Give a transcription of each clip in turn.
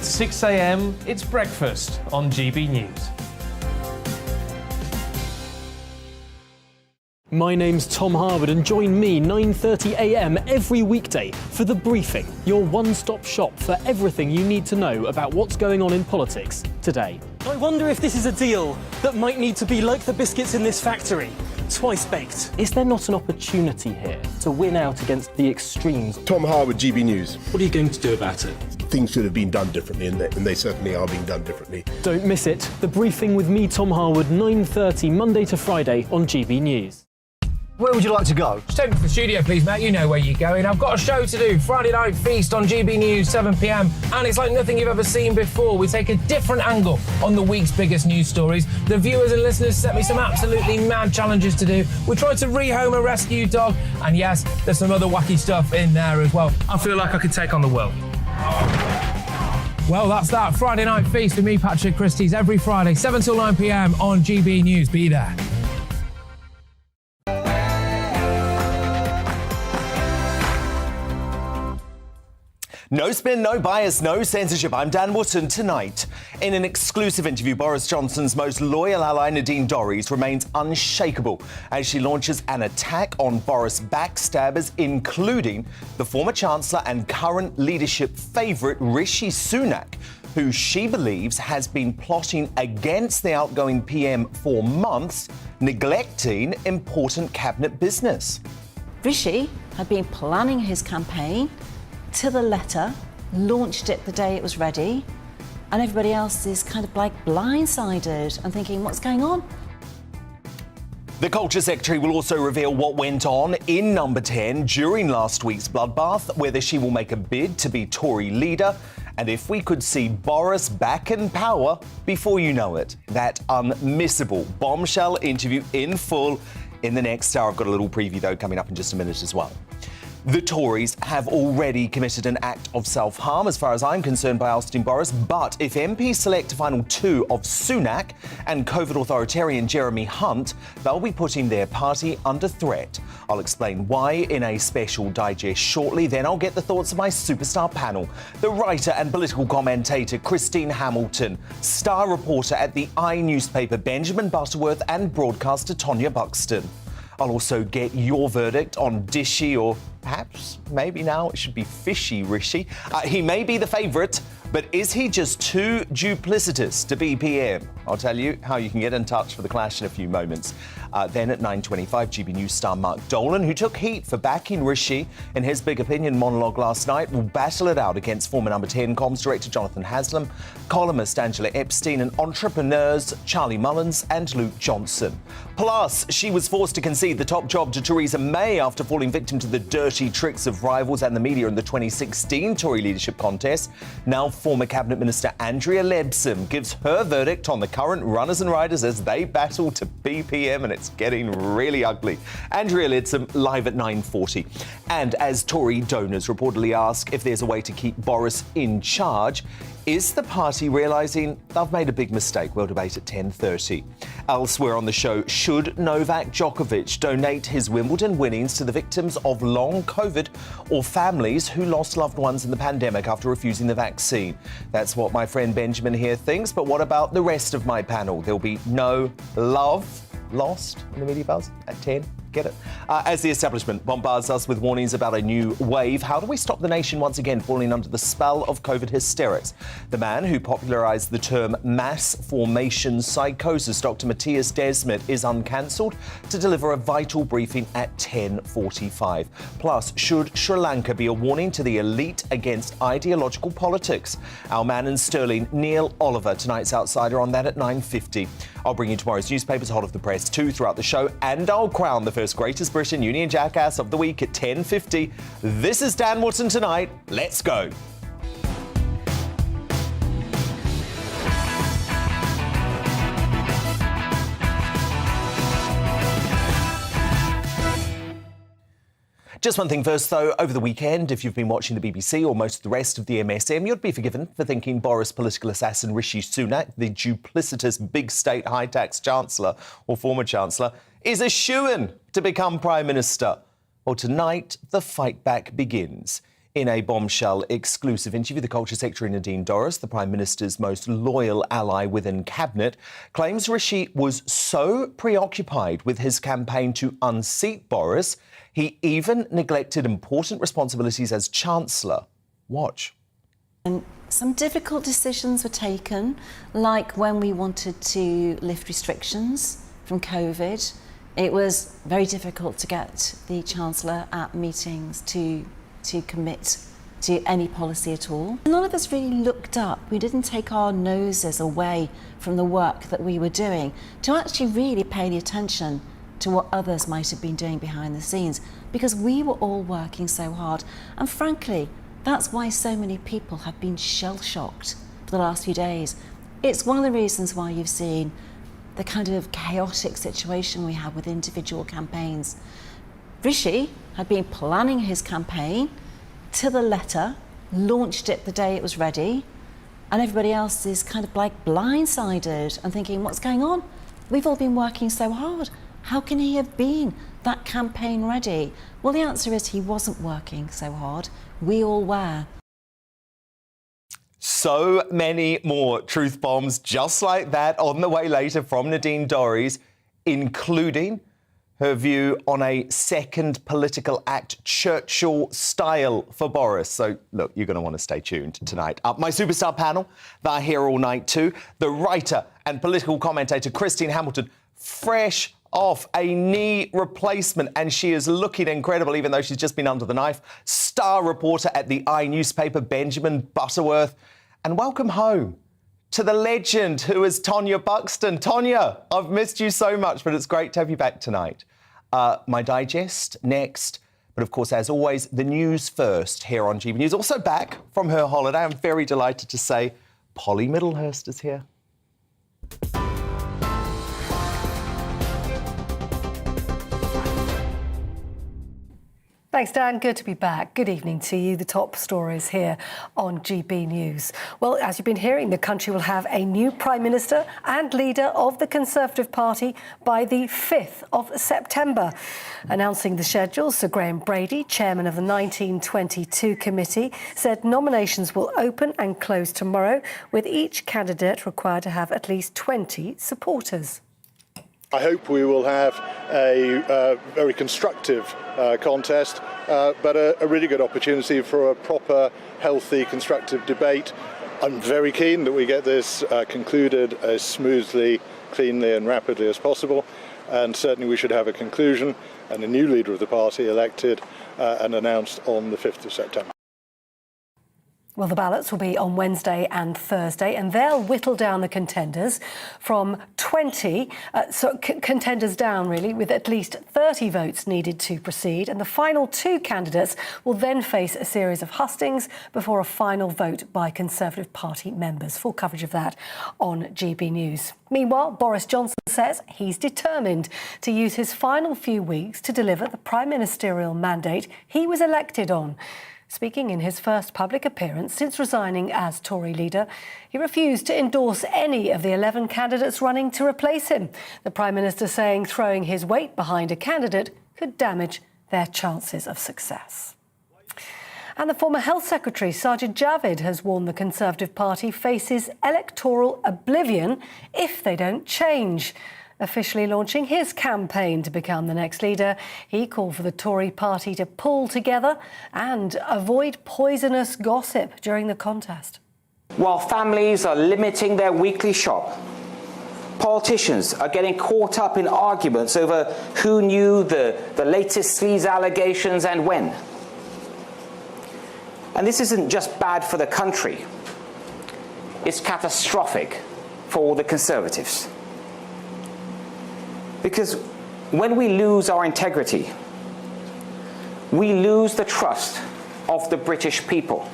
It's 6 a.m, it's breakfast on GB News. My name's Tom Harwood and join me 9:30 a.m. every weekday for The Briefing, your one-stop shop for everything you need to know about what's going on in politics today. I wonder if this is a deal that might need to be like the biscuits in this factory, twice baked. Is there not an opportunity here to win out against the extremes? Tom Harwood, GB News. What are you going to do about it? Things should have been done differently, and they certainly are being done differently. Don't miss it. The Briefing with me, Tom Harwood, 9:30 Monday to Friday on GB News. Where would you like to go? Just take me to the studio, please, mate. You know where you're going. I've got a show to do. Friday Night Feast on GB News, 7 p.m. And it's like nothing you've ever seen before. We take a different angle on the week's biggest news stories. The viewers and listeners set me some absolutely mad challenges to do. We tried to rehome a rescue dog. And yes, there's some other wacky stuff in there as well. I feel like I could take on the world. Well, that's that. Friday Night Feast with me, Patrick Christie's, every Friday, 7 till 9 p.m. on GB News. Be there. No spin, no bias, no censorship. I'm Dan Wootton. Tonight, in an exclusive interview, Boris Johnson's most loyal ally, Nadine Dorries, remains unshakable as she launches an attack on Boris backstabbers, including the former Chancellor and current leadership favourite, Rishi Sunak, who she believes has been plotting against the outgoing PM for months, neglecting important cabinet business. Rishi had been planning his campaign to the letter, launched it the day it was ready, and everybody else is kind of like blindsided and thinking, what's going on? The Culture Secretary will also reveal what went on in Number 10 during last week's bloodbath, whether she will make a bid to be Tory leader, and if we could see Boris back in power before you know it. That unmissable bombshell interview in full in the next hour. I've got a little preview, though, coming up in just a minute as well. The Tories have already committed an act of self-harm, as far as I'm concerned, by ousting Boris. But if MPs select a final two of Sunak and COVID authoritarian Jeremy Hunt, they'll be putting their party under threat. I'll explain why in a special digest shortly. Then I'll get the thoughts of my superstar panel. The writer and political commentator Christine Hamilton, star reporter at the newspaper Benjamin Butterworth, and broadcaster Tonya Buxton. I'll also get your verdict on dishy, or perhaps, maybe now it should be fishy Rishi. He may be the favourite, but is he just too duplicitous to be PM? I'll tell you how you can get in touch for the clash in a few moments. Then at 9:25, GB News star Mark Dolan, who took heat for backing Rishi in his Big Opinion monologue last night, will battle it out against former Number 10 comms director Jonathan Haslam, columnist Angela Epstein, and entrepreneurs Charlie Mullins and Luke Johnson. Plus, she was forced to concede the top job to Theresa May after falling victim to the dirty tricks of rivals and the media in the 2016 Tory leadership contest. Now, former Cabinet Minister Andrea Leadsom gives her verdict on the current runners and riders as they battle to be PM, and it's getting really ugly. Andrea Leadsom live at 9:40. And as Tory donors reportedly ask if there's a way to keep Boris in charge, is the party realising they've made a big mistake? We'll debate at 10:30. Elsewhere on the show, should Novak Djokovic donate his Wimbledon winnings to the victims of long COVID or families who lost loved ones in the pandemic after refusing the vaccine? That's what my friend Benjamin here thinks, but what about the rest of my panel? There'll be no love lost in the media buzz at 10. Get it? As the establishment bombards us with warnings about a new wave, how do we stop the nation once again falling under the spell of COVID hysterics? The man who popularised the term mass formation psychosis, Dr. Matthias Desmet, is uncancelled to deliver a vital briefing at 10:45. Plus, should Sri Lanka be a warning to the elite against ideological politics? Our man in Sterling, Neil Oliver, tonight's outsider on that at 9:50. I'll bring you tomorrow's newspapers, hot off the press too, throughout the show, and I'll crown the first greatest Briton Union Jackass of the week at 10:50. This is Dan Wootton Tonight. Let's go. Just one thing first, though. Over the weekend, if you've been watching the BBC or most of the rest of the MSM, you'd be forgiven for thinking Boris political assassin Rishi Sunak, the duplicitous big state high-tax Chancellor, or former Chancellor, is a shoo-in to become Prime Minister. Well, tonight, the fight back begins. In a bombshell exclusive interview, the Culture Secretary Nadine Dorries, the Prime Minister's most loyal ally within Cabinet, claims Rishi was so preoccupied with his campaign to unseat Boris, he even neglected important responsibilities as Chancellor. Watch. And some difficult decisions were taken, like when we wanted to lift restrictions from COVID. It was very difficult to get the Chancellor at meetings to commit to any policy at all. None of us really looked up. We didn't take our noses away from the work that we were doing to actually really pay the attention to what others might have been doing behind the scenes, because we were all working so hard. And frankly, that's why so many people have been shell-shocked for the last few days. It's one of the reasons why you've seen the kind of chaotic situation we have with individual campaigns. Rishi had been planning his campaign to the letter, launched it the day it was ready, and everybody else is kind of like blindsided and thinking, what's going on? We've all been working so hard. How can he have been that campaign ready? Well, the answer is he wasn't working so hard. We all were. So many more truth bombs just like that on the way later from Nadine Dorries, including her view on a second political act, Churchill style, for Boris. So, look, you're going to want to stay tuned tonight. My superstar panel, they're here all night too. The writer and political commentator Christine Hamilton, fresh off a knee replacement, and she is looking incredible even though she's just been under the knife. Star reporter at the newspaper, Benjamin Butterworth. And welcome home to the legend who is Tonya Buxton. Tonya, I've missed you so much, but it's great to have you back tonight. My digest next, but of course, as always, the news first here on GB News. Also back from her holiday, I'm very delighted to say Polly Middlehurst is here. Thanks, Dan. Good to be back. Good evening to you. The top stories here on GB News. Well, as you've been hearing, the country will have a new Prime Minister and leader of the Conservative Party by the 5th of September. Announcing the schedule, Sir Graham Brady, chairman of the 1922 committee, said nominations will open and close tomorrow, with each candidate required to have at least 20 supporters. I hope we will have a very constructive contest, but a really good opportunity for a proper, healthy, constructive debate. I'm very keen that we get this concluded as smoothly, cleanly and rapidly as possible, and certainly we should have a conclusion and a new leader of the party elected and announced on the 5th of September. Well, the ballots will be on Wednesday and Thursday, and they'll whittle down the contenders from 20, contenders down, really, with at least 30 votes needed to proceed. And the final two candidates will then face a series of hustings before a final vote by Conservative Party members. Full coverage of that on GB News. Meanwhile, Boris Johnson says he's determined to use his final few weeks to deliver the prime ministerial mandate he was elected on. Speaking in his first public appearance since resigning as Tory leader, he refused to endorse any of the 11 candidates running to replace him. The Prime Minister saying throwing his weight behind a candidate could damage their chances of success. And the former Health Secretary, Sajid Javid, has warned the Conservative Party faces electoral oblivion if they don't change. Officially launching his campaign to become the next leader, he called for the Tory party to pull together and avoid poisonous gossip during the contest. While families are limiting their weekly shop, politicians are getting caught up in arguments over who knew the latest sleaze allegations and when. And this isn't just bad for the country, it's catastrophic for all the Conservatives. Because when we lose our integrity, we lose the trust of the British people.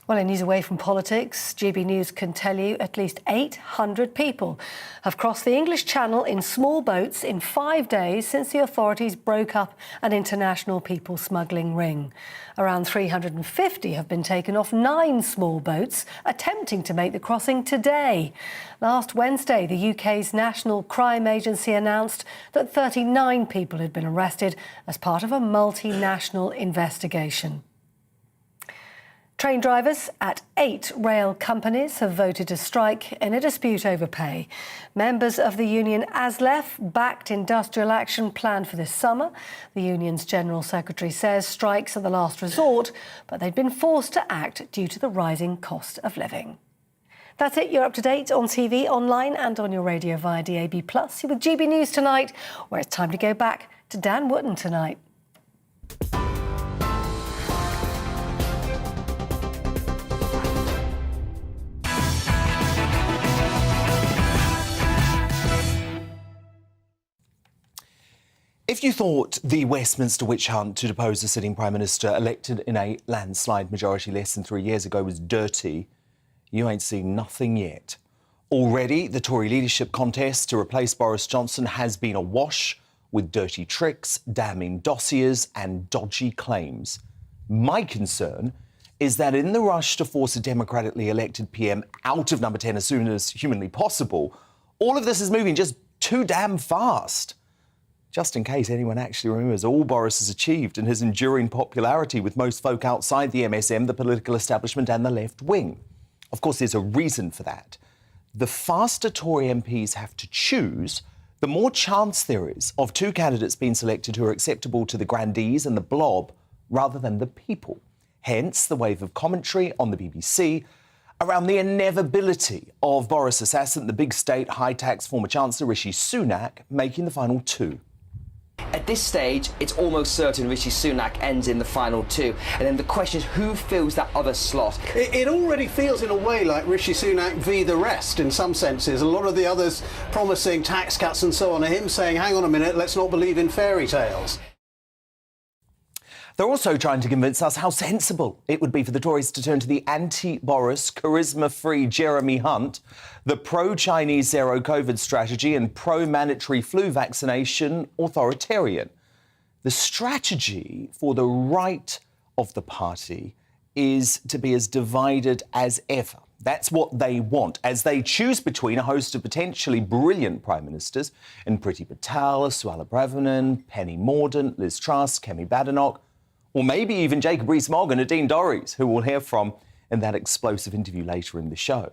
Well, in news away from politics, GB News can tell you at least 800 people have crossed the English Channel in small boats in 5 days since the authorities broke up an international people smuggling ring. Around 350 have been taken off 9 small boats attempting to make the crossing today. Last Wednesday, the UK's National Crime Agency announced that 39 people had been arrested as part of a multinational investigation. Train drivers at 8 rail companies have voted to strike in a dispute over pay. Members of the union ASLEF backed industrial action planned for this summer. The union's General Secretary says strikes are the last resort, but they've been forced to act due to the rising cost of living. That's it. You're up to date on TV, online and on your radio via DAB+. You're with GB News tonight, where it's time to go back to Dan Wootton tonight. If you thought the Westminster witch hunt to depose the sitting Prime Minister elected in a landslide majority less than 3 years ago was dirty, you ain't seen nothing yet. Already, the Tory leadership contest to replace Boris Johnson has been awash with dirty tricks, damning dossiers and dodgy claims. My concern is that in the rush to force a democratically elected PM out of number 10 as soon as humanly possible, all of this is moving just too damn fast. Just in case anyone actually remembers all Boris has achieved and his enduring popularity with most folk outside the MSM, the political establishment and the left wing. Of course, there's a reason for that. The faster Tory MPs have to choose, the more chance there is of two candidates being selected who are acceptable to the grandees and the blob rather than the people. Hence, the wave of commentary on the BBC around the inevitability of Boris' assassin, the big state, high-tax former Chancellor Rishi Sunak, making the final two. At this stage, it's almost certain Rishi Sunak ends in the final two. And then the question is, who fills that other slot? It already feels in a way like Rishi Sunak v the rest in some senses. A lot of the others promising tax cuts and so on, and him saying, hang on a minute, let's not believe in fairy tales. They're also trying to convince us how sensible it would be for the Tories to turn to the anti-Boris, charisma-free Jeremy Hunt, the pro-Chinese zero-COVID strategy and pro-mandatory flu vaccination authoritarian. The strategy for the right of the party is to be as divided as ever. That's what they want, as they choose between a host of potentially brilliant prime ministers in Priti Patel, Suella Braverman, Penny Mordaunt, Liz Truss, Kemi Badenoch, or maybe even Jacob Rees-Mogg and Nadine Dorries, who we'll hear from in that explosive interview later in the show.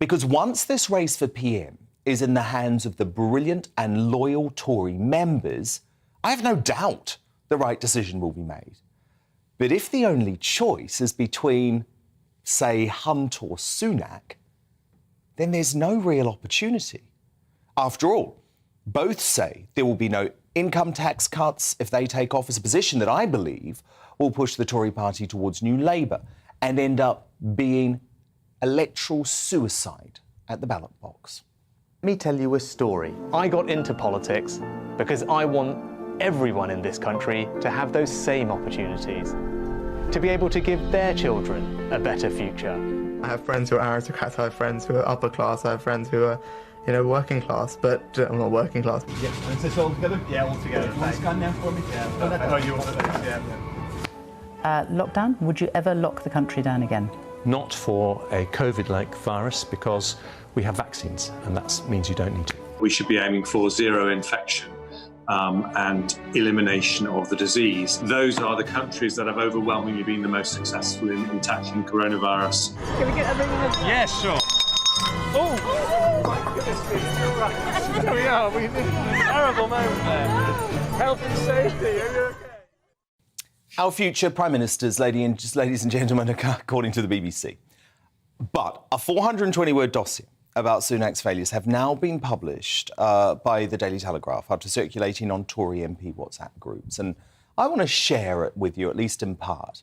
Because once this race for PM is in the hands of the brilliant and loyal Tory members, I have no doubt the right decision will be made. But if the only choice is between, say, Hunt or Sunak, then there's no real opportunity. After all, both say there will be no income tax cuts if they take office, a position that I believe will push the Tory party towards New Labour and end up being electoral suicide at the ballot box. Let me tell you a story. I got into politics because I want everyone in this country to have those same opportunities, to be able to give their children a better future. I have friends who are aristocrats, I have friends who are upper class, I have friends who are working class, but I'm not working class. Yeah, and it's all together? Yeah, all together. You want to scan now for me? Yeah. I know you want to, yeah. Lockdown, would you ever lock the country down again? Not for a COVID-like virus, because we have vaccines, and that means you don't need to. We should be aiming for zero infection and elimination of the disease. Those are the countries that have overwhelmingly been the most successful in tackling coronavirus. Can we get everything? Yeah, sure. Oh my goodness me, you're right. There we are, we did a terrible moment there. Health and safety, are you okay? Our future Prime Ministers, ladies and gentlemen, according to the BBC. But a 420-word dossier about Sunak's failures have now been published by the Daily Telegraph after circulating on Tory MP WhatsApp groups. And I want to share it with you, at least in part,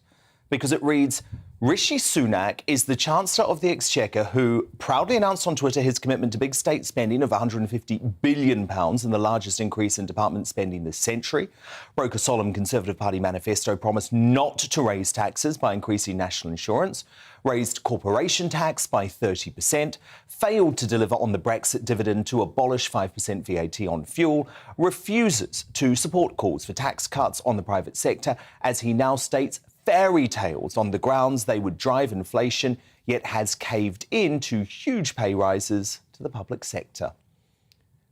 because it reads, Rishi Sunak is the Chancellor of the Exchequer who proudly announced on Twitter his commitment to big state spending of £150 billion and the largest increase in department spending this century, broke a solemn Conservative Party manifesto promise not to raise taxes by increasing national insurance, raised corporation tax by 30%, failed to deliver on the Brexit dividend to abolish 5% VAT on fuel, refuses to support calls for tax cuts on the private sector, as he now states fairy tales on the grounds they would drive inflation, yet has caved in to huge pay rises to the public sector.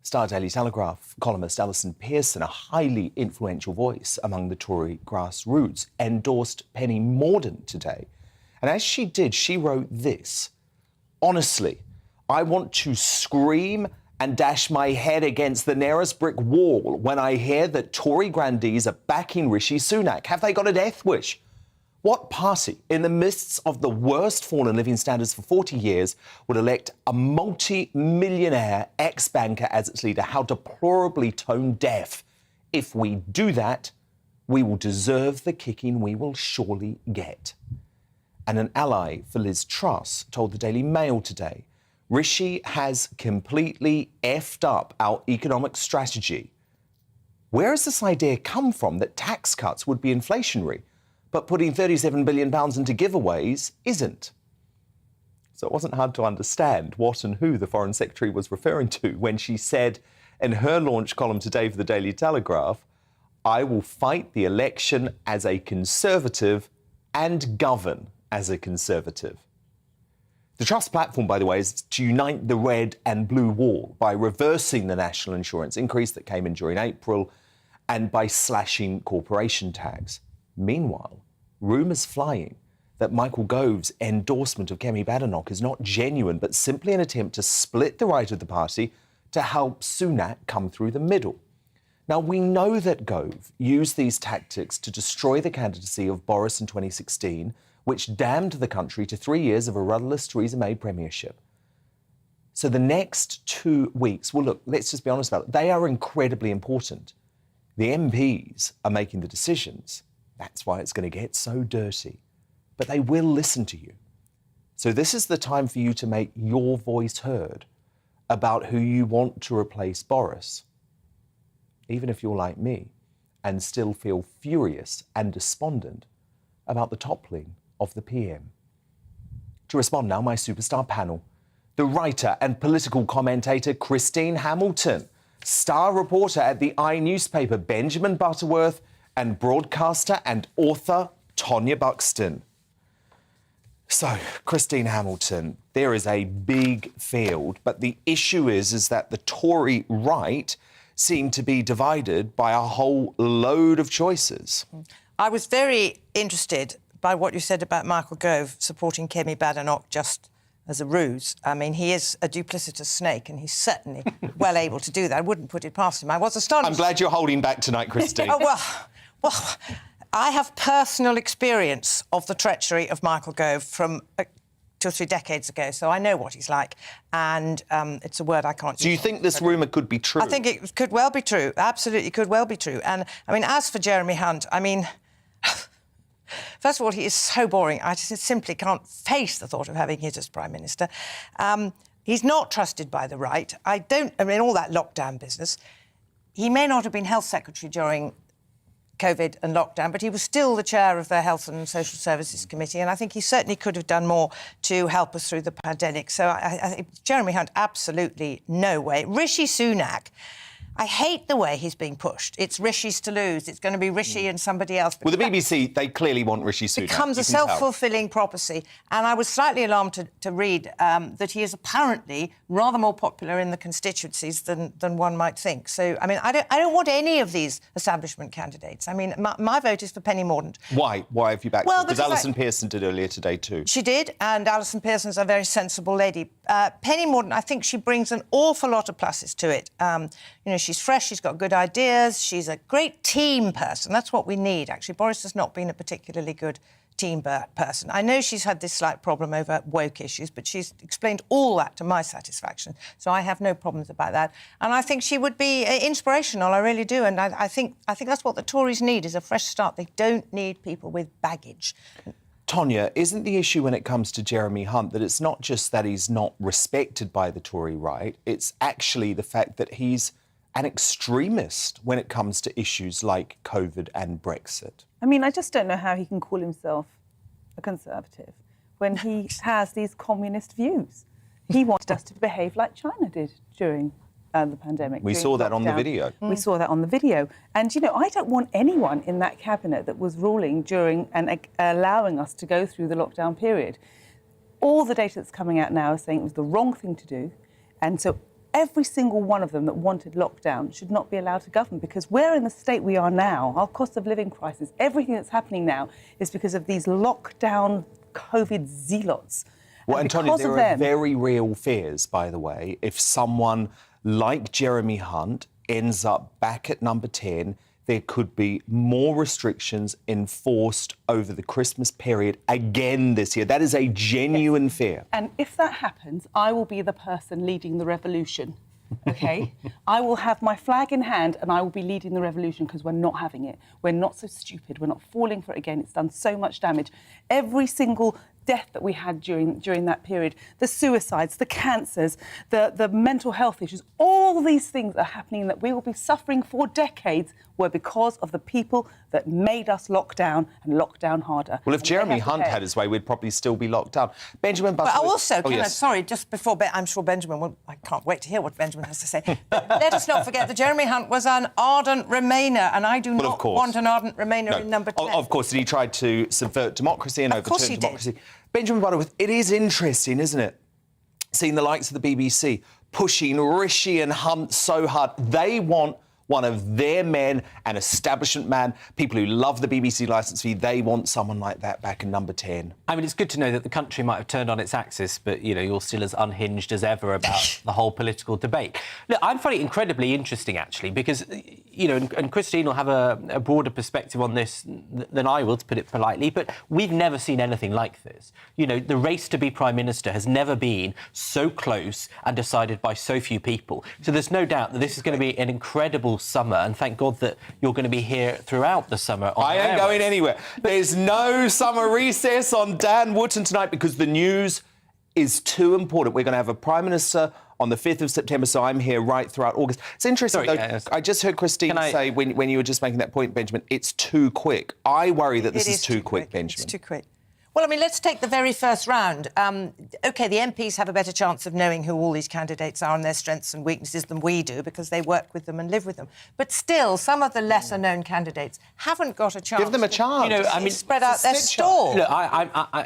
Star Daily Telegraph columnist Alison Pearson, a highly influential voice among the Tory grassroots, endorsed Penny Mordaunt today And as she did, she wrote this. Honestly, I want to scream and dash my head against the nearest brick wall when I hear that Tory grandees are backing Rishi Sunak. Have they got a death wish? What party, in the midst of the worst fall in living standards for 40 years, would elect a multi-millionaire ex-banker as its leader? How deplorably tone deaf. If we do that, we will deserve the kicking we will surely get. And an ally for Liz Truss told the Daily Mail today, Rishi has completely effed up our economic strategy. Where has this idea come from that tax cuts would be inflationary, but putting £37 billion into giveaways isn't? So it wasn't hard to understand what and who the Foreign Secretary was referring to when she said in her launch column today for the Daily Telegraph, I will fight the election as a Conservative and govern as a Conservative. The Truss platform, by the way, is to unite the red and blue wall by reversing the national insurance increase that came in during April and by slashing corporation tax. Meanwhile, rumours flying that Michael Gove's endorsement of Kemi Badenoch is not genuine but simply an attempt to split the right of the party to help Sunak come through the middle. Now, we know that Gove used these tactics to destroy the candidacy of Boris in 2016, which damned the country to 3 years of a rudderless Theresa May premiership. So the next 2 weeks, well, look, let's just be honest about it. They are incredibly important. The MPs are making the decisions. That's why it's going to get so dirty. But they will listen to you. So this is the time for you to make your voice heard about who you want to replace Boris, even if you're like me and still feel furious and despondent about the toppling of the PM. To respond now, my superstar panel. The writer and political commentator Christine Hamilton, star reporter at the newspaper Benjamin Butterworth, and broadcaster and author Tonya Buxton. So, Christine Hamilton, there is a big field, but the issue is that the Tory right seem to be divided by a whole load of choices. I was very interested by what you said about Michael Gove supporting Kemi Badenoch just as a ruse. I mean, he is a duplicitous snake, and he's certainly well able to do that. I wouldn't put it past him. I was astonished. I'm glad you're holding back tonight, Christine. Well, I have personal experience of the treachery of Michael Gove from 2 or 3 decades ago, so I know what he's like, and it's a word I can't use. Do you think this rumour could be true? I think it could well be true. Absolutely could well be true. And, I mean, as for Jeremy Hunt, I mean, first of all, he is so boring. I just simply can't face the thought of having him as Prime Minister. He's not trusted by the right. I mean, all that lockdown business. He may not have been Health Secretary during COVID and lockdown, but he was still the chair of the Health and Social Services Committee, and I think he certainly could have done more to help us through the pandemic. So I think Jeremy Hunt, absolutely no way. Rishi Sunak, I hate the way he's being pushed. It's Rishi's to lose. It's going to be Rishi and somebody else. Well, the BBC, they clearly want Rishi Sunak. Becomes a self-fulfilling prophecy. And I was slightly alarmed to read that he is apparently rather more popular in the constituencies than one might think. So, I mean, I don't want any of these establishment candidates. I mean, my vote is for Penny Mordaunt. Why? Why have you backed Well, her? Because Alison Pearson did earlier today too. She did, and Alison Pearson's a very sensible lady. Penny Mordaunt, I think she brings an awful lot of pluses to it. You know, she's fresh, she's got good ideas, she's a great team person. That's what we need, actually. Boris has not been a particularly good team person. I know she's had this slight problem over woke issues, but she's explained all that to my satisfaction, so I have no problems about that. And I think she would be inspirational, I really do, and I think that's what the Tories need, is a fresh start. They don't need people with baggage. Tonya, isn't the issue when it comes to Jeremy Hunt that it's not just that he's not respected by the Tory right, it's actually the fact that he's an extremist when it comes to issues like COVID and Brexit? I mean, I just don't know how he can call himself a Conservative when he has these communist views. He wanted us to behave like China did during the pandemic. We saw that on the video. We saw that on the video. And, you know, I don't want anyone in that cabinet that was ruling during and allowing us to go through the lockdown period. All the data that's coming out now is saying it was the wrong thing to do. And so every single one of them that wanted lockdown should not be allowed to govern, because we're in the state we are now. Our cost of living crisis, everything that's happening now is because of these lockdown COVID zealots. Well, And Antonio, because of there are them- very real fears, by the way, if someone like Jeremy Hunt ends up back at number 10, there could be more restrictions enforced over the Christmas period again this year. That is a genuine fear. And if that happens, I will be the person leading the revolution. OK? I will have my flag in hand and I will be leading the revolution because we're not having it. We're not so stupid. We're not falling for it again. It's done so much damage. Every single death that we had during that period, the suicides, the cancers, the mental health issues, all these things are happening that we will be suffering for decades were because of the people that made us lock down and lock down harder. Well, if And Jeremy they have to Hunt pay. had his way, we'd probably still be locked down. Benjamin But Butterworth... also, yes. sorry, just before, I'm sure Benjamin will... I can't wait to hear what Benjamin has to say. But let us not forget that Jeremy Hunt was an ardent Remainer, and I do Well, of not course. want an ardent Remainer No, in number 10. Of course, and he tried to subvert democracy and Of course overturn he did. democracy. Benjamin Butterworth, it is interesting, isn't it? Seeing the likes of the BBC pushing Rishi and Hunt so hard. They want one of their men, an establishment man, people who love the BBC licence fee. They want someone like that back in number 10. I mean, it's good to know that the country might have turned on its axis, but, you know, you're still as unhinged as ever about the whole political debate. Look, I find it incredibly interesting, actually, because, you know, and Christine will have a broader perspective on this than I will, to put it politely, but we've never seen anything like this. You know, the race to be Prime Minister has never been so close and decided by so few people. So there's no doubt that this is going to be an incredible summer, and thank God that you're going to be here throughout the summer. I ain't going anywhere. There's no summer recess on Dan Wootton tonight because the news is too important. We're going to have a Prime Minister on the 5th of September, so I'm here right throughout August. It's interesting, though. I just heard Christine say, when you were just making that point, Benjamin, it's too quick. I worry that this is too quick, Benjamin. It's too quick. Well, I mean, let's take the very first round. OK, the MPs have a better chance of knowing who all these candidates are and their strengths and weaknesses than we do because they work with them and live with them. But still, some of the lesser-known candidates haven't got a chance. Give them a chance. You know, I mean, spread out their stall. Look,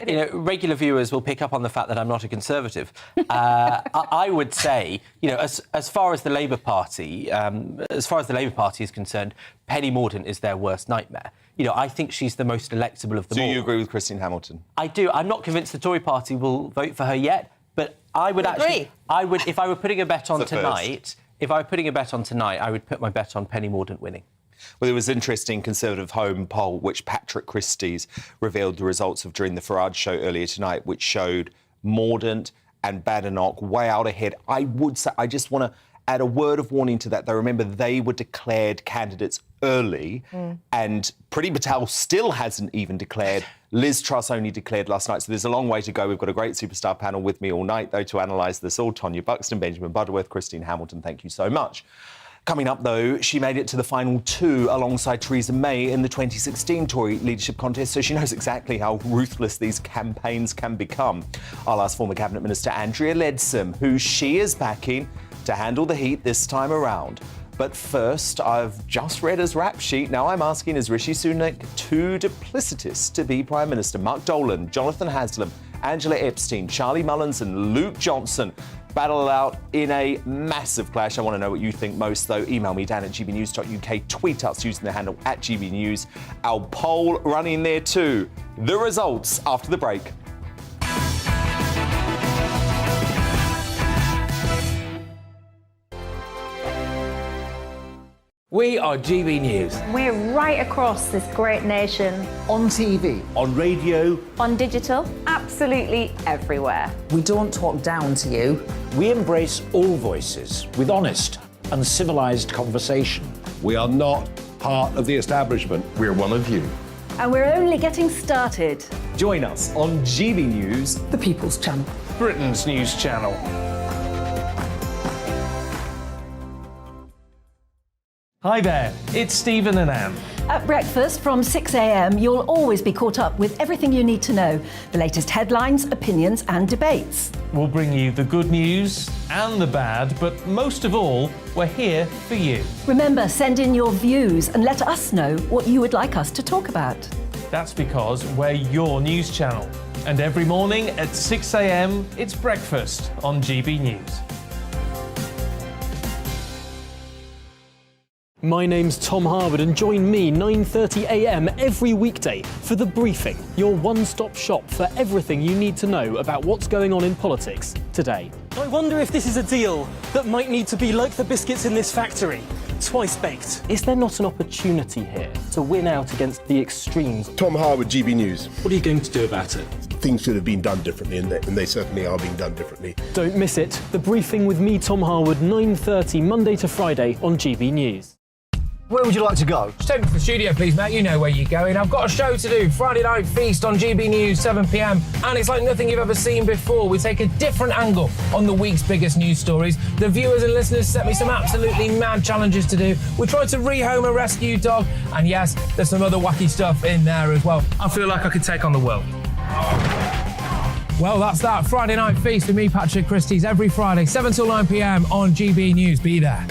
you know, regular viewers will pick up on the fact that I'm not a Conservative. I would say, you know, as far as the Labour Party is concerned, Penny Mordaunt is their worst nightmare. You know, I think she's the most electable of them all. Do you agree with Christine Hamilton? I do. I'm not convinced the Tory party will vote for her yet, but I would actually... if I were putting a bet on tonight, I would put my bet on Penny Mordaunt winning. Well, there was an interesting Conservative Home poll, which Patrick Christie's revealed the results of during the Farage show earlier tonight, which showed Mordaunt and Badenoch way out ahead. I would say, I just want to add a word of warning to that, though. Remember, they were declared candidates early, and Priti Patel still hasn't even declared. Liz Truss only declared last night, so there's a long way to go. We've got a great superstar panel with me all night, though, to analyse this all. Tonya Buxton, Benjamin Butterworth, Christine Hamilton, thank you so much. Coming up, though, she made it to the final two alongside Theresa May in the 2016 Tory leadership contest, so she knows exactly how ruthless these campaigns can become. I'll ask former Cabinet Minister Andrea Leadsom, who she is backing to handle the heat this time around. But first, I've just read his rap sheet. Now I'm asking, is Rishi Sunak too duplicitous to be Prime Minister? Mark Dolan, Jonathan Haslam, Angela Epstein, Charlie Mullins and Luke Johnson battle it out in a massive clash. I want to know what you think most, though. Email me, dan@gbnews.uk. Tweet us using the handle @gbnews. Our poll running there too. The results after the break. We are GB News. We're right across this great nation. On TV. On radio. On digital. Absolutely everywhere. We don't talk down to you. We embrace all voices with honest and civilised conversation. We are not part of the establishment. We're one of you. And we're only getting started. Join us on GB News, the People's Channel. Britain's news channel. Hi there, it's Stephen and Anne. At breakfast from 6 a.m, you'll always be caught up with everything you need to know, the latest headlines, opinions and debates. We'll bring you the good news and the bad, but most of all, we're here for you. Remember, send in your views and let us know what you would like us to talk about. That's because we're your news channel. And every morning at 6 a.m, it's breakfast on GB News. My name's Tom Harwood and join me 9:30 a.m. every weekday for The Briefing, your one-stop shop for everything you need to know about what's going on in politics today. I wonder if this is a deal that might need to be like the biscuits in this factory, twice baked. Is there not an opportunity here to win out against the extremes? Tom Harwood, GB News. What are you going to do about it? Things should have been done differently, and they certainly are being done differently. Don't miss it. The Briefing with me, Tom Harwood, 9:30 Monday to Friday on GB News. Where would you like to go? Just take me to the studio, please, Matt. You know where you're going. I've got a show to do. Friday Night Feast on GB News, 7 p.m. And it's like nothing you've ever seen before. We take a different angle on the week's biggest news stories. The viewers and listeners set me some absolutely mad challenges to do. We tried to rehome a rescue dog. And yes, there's some other wacky stuff in there as well. I feel like I could take on the world. Well, that's that. Friday Night Feast with me, Patrick Christie's, every Friday, 7 till 9 p.m. on GB News. Be there.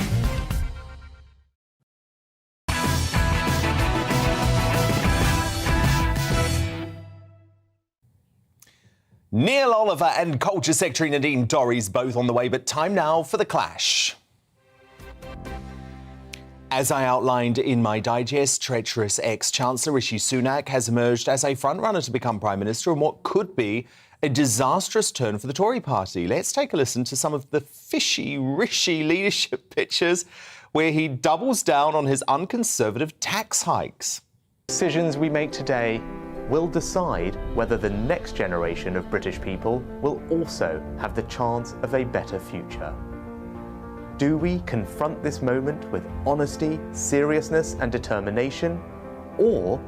Neil Oliver and Culture Secretary Nadine Dorries both on the way, but time now for the clash. As I outlined in my digest, treacherous ex-Chancellor Rishi Sunak has emerged as a frontrunner to become Prime Minister in what could be a disastrous turn for the Tory party. Let's take a listen to some of the fishy Rishi leadership pictures where he doubles down on his unconservative tax hikes. Decisions we make today will decide whether the next generation of British people will also have the chance of a better future. Do we confront this moment with honesty, seriousness and determination? Or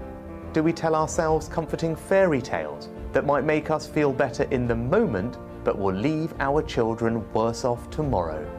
do we tell ourselves comforting fairy tales that might make us feel better in the moment but will leave our children worse off tomorrow?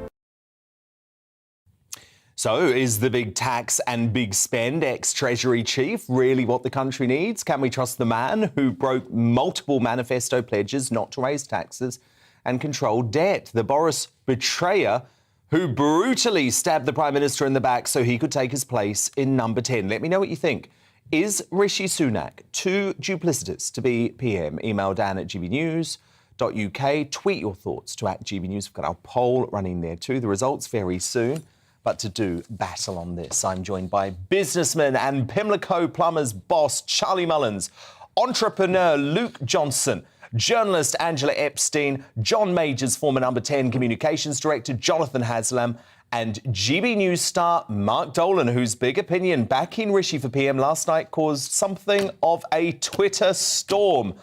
So, is the big tax and big spend ex-Treasury chief really what the country needs? Can we trust the man who broke multiple manifesto pledges not to raise taxes and control debt? The Boris betrayer who brutally stabbed the Prime Minister in the back so he could take his place in number 10. Let me know what you think. Is Rishi Sunak too duplicitous to be PM? Email dan@gbnews.uk. Tweet your thoughts to @GBNews. We've got our poll running there too. The results very soon. But to do battle on this, I'm joined by businessman and Pimlico Plumbers boss Charlie Mullins, entrepreneur Luke Johnson, journalist Angela Epstein, John Major's former number 10 communications director Jonathan Haslam, and GB News star Mark Dolan, whose big opinion backing Rishi for PM last night caused something of a Twitter storm.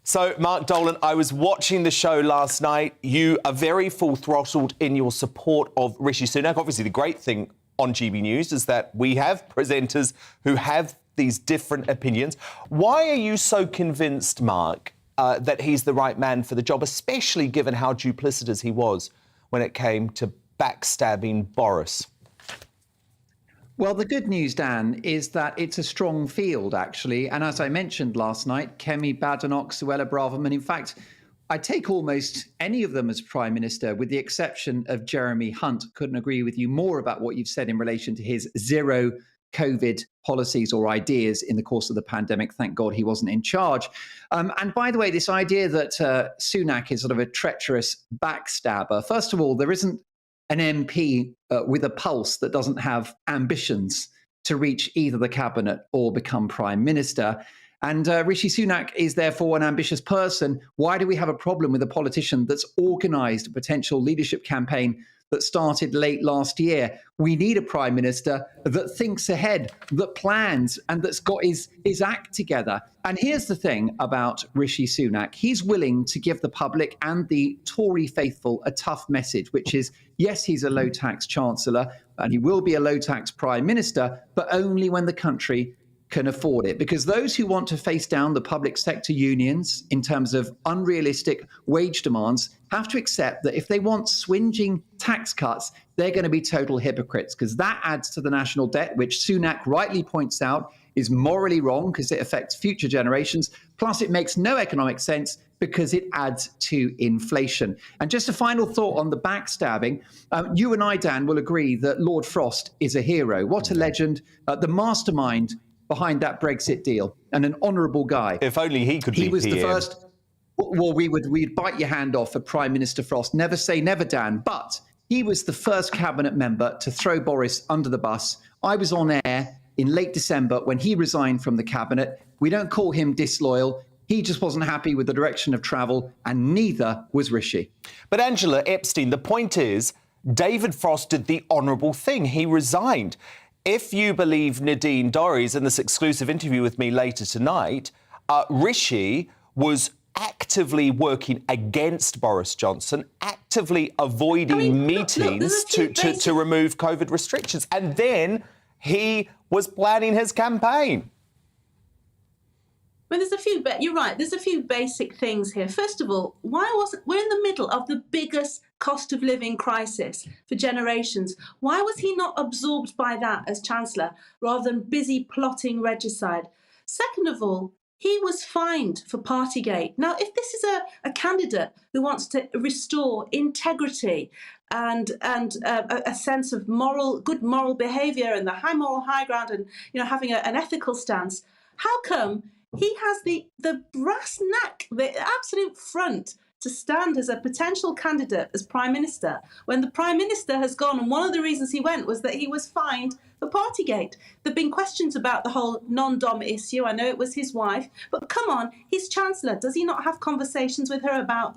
So, Mark Dolan, I was watching the show last night. You are very full-throttled in your support of Rishi Sunak. Obviously, the great thing on GB News is that we have presenters who have these different opinions. Why are you so convinced, Mark, that he's the right man for the job, especially given how duplicitous he was when it came to backstabbing Boris? Well, the good news, Dan, is that it's a strong field, actually. And as I mentioned last night, Kemi Badenoch, Suella Braverman, in fact, I take almost any of them as Prime Minister, with the exception of Jeremy Hunt. Couldn't agree with you more about what you've said in relation to his zero COVID policies or ideas in the course of the pandemic. Thank God he wasn't in charge. And by the way, this idea that Sunak is sort of a treacherous backstabber, first of all, there isn't an MP with a pulse that doesn't have ambitions to reach either the cabinet or become Prime Minister. And Rishi Sunak is therefore an ambitious person. Why do we have a problem with a politician that's organised a potential leadership campaign that started late last year? We need a Prime Minister that thinks ahead, that plans, and that's got his act together. And here's the thing about Rishi Sunak. He's willing to give the public and the Tory faithful a tough message, which is, yes, he's a low-tax chancellor, and he will be a low-tax Prime Minister, but only when the country can afford it. Because those who want to face down the public sector unions in terms of unrealistic wage demands have to accept that if they want swinging tax cuts, they're going to be total hypocrites, because that adds to the national debt, which Sunak rightly points out is morally wrong because it affects future generations. Plus, it makes no economic sense because it adds to inflation. And just a final thought on the backstabbing. You and I, Dan, will agree that Lord Frost is a hero. What a legend. The mastermind behind that Brexit deal, and an honourable guy. If only he could be PM. He was the first. Well, we'd bite your hand off for Prime Minister Frost. Never say never, Dan. But he was the first cabinet member to throw Boris under the bus I was on air in late December when he resigned from the cabinet. We don't call him disloyal. He just wasn't happy with the direction of travel, and neither was Rishi. But Angela Epstein, the point is, David Frost did the honourable thing. He resigned. If you believe Nadine Dorries in this exclusive interview with me later tonight, Rishi was actively working against Boris Johnson, actively avoiding meetings to remove COVID restrictions. And then he was planning his campaign. Well, you're right, there's a few basic things here. First of all, we're in the middle of the biggest cost of living crisis for generations. Why was he not absorbed by that as Chancellor rather than busy plotting regicide? Second of all, he was fined for Partygate. Now, if this is a candidate who wants to restore integrity and a sense of good moral behaviour and the high moral high ground and having an ethical stance, how come he has the brass neck, the absolute front to stand as a potential candidate as Prime Minister when the Prime Minister has gone, and one of the reasons he went was that he was fined for Partygate? There have been questions about the whole non-dom issue. I know it was his wife, but come on, he's Chancellor. Does he not have conversations with her about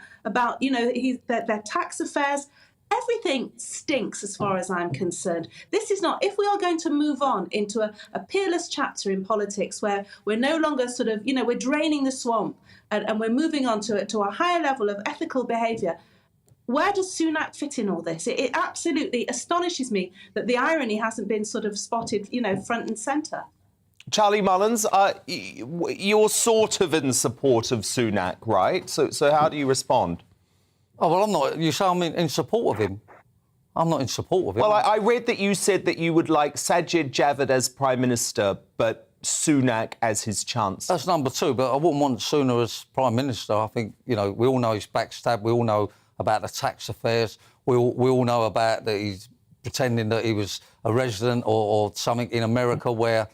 their tax affairs? Everything stinks as far as I'm concerned. This is not, if we are going to move on into a peerless chapter in politics where we're no longer we're draining the swamp and we're moving on to a higher level of ethical behaviour, where does Sunak fit in all this? It absolutely astonishes me that the irony hasn't been spotted, front and centre. Charlie Mullins, you're sort of in support of Sunak, right? So how do you respond? Oh, well, I'm not. You say I'm in support of him. I'm not in support of him. Well, I read that you said that you would like Sajid Javid as Prime Minister, but Sunak as his Chancellor. That's number two, but I wouldn't want Sunak as Prime Minister. I think, we all know he's backstabbed. We all know about the tax affairs. We all know about that he's pretending that he was a resident or something in America where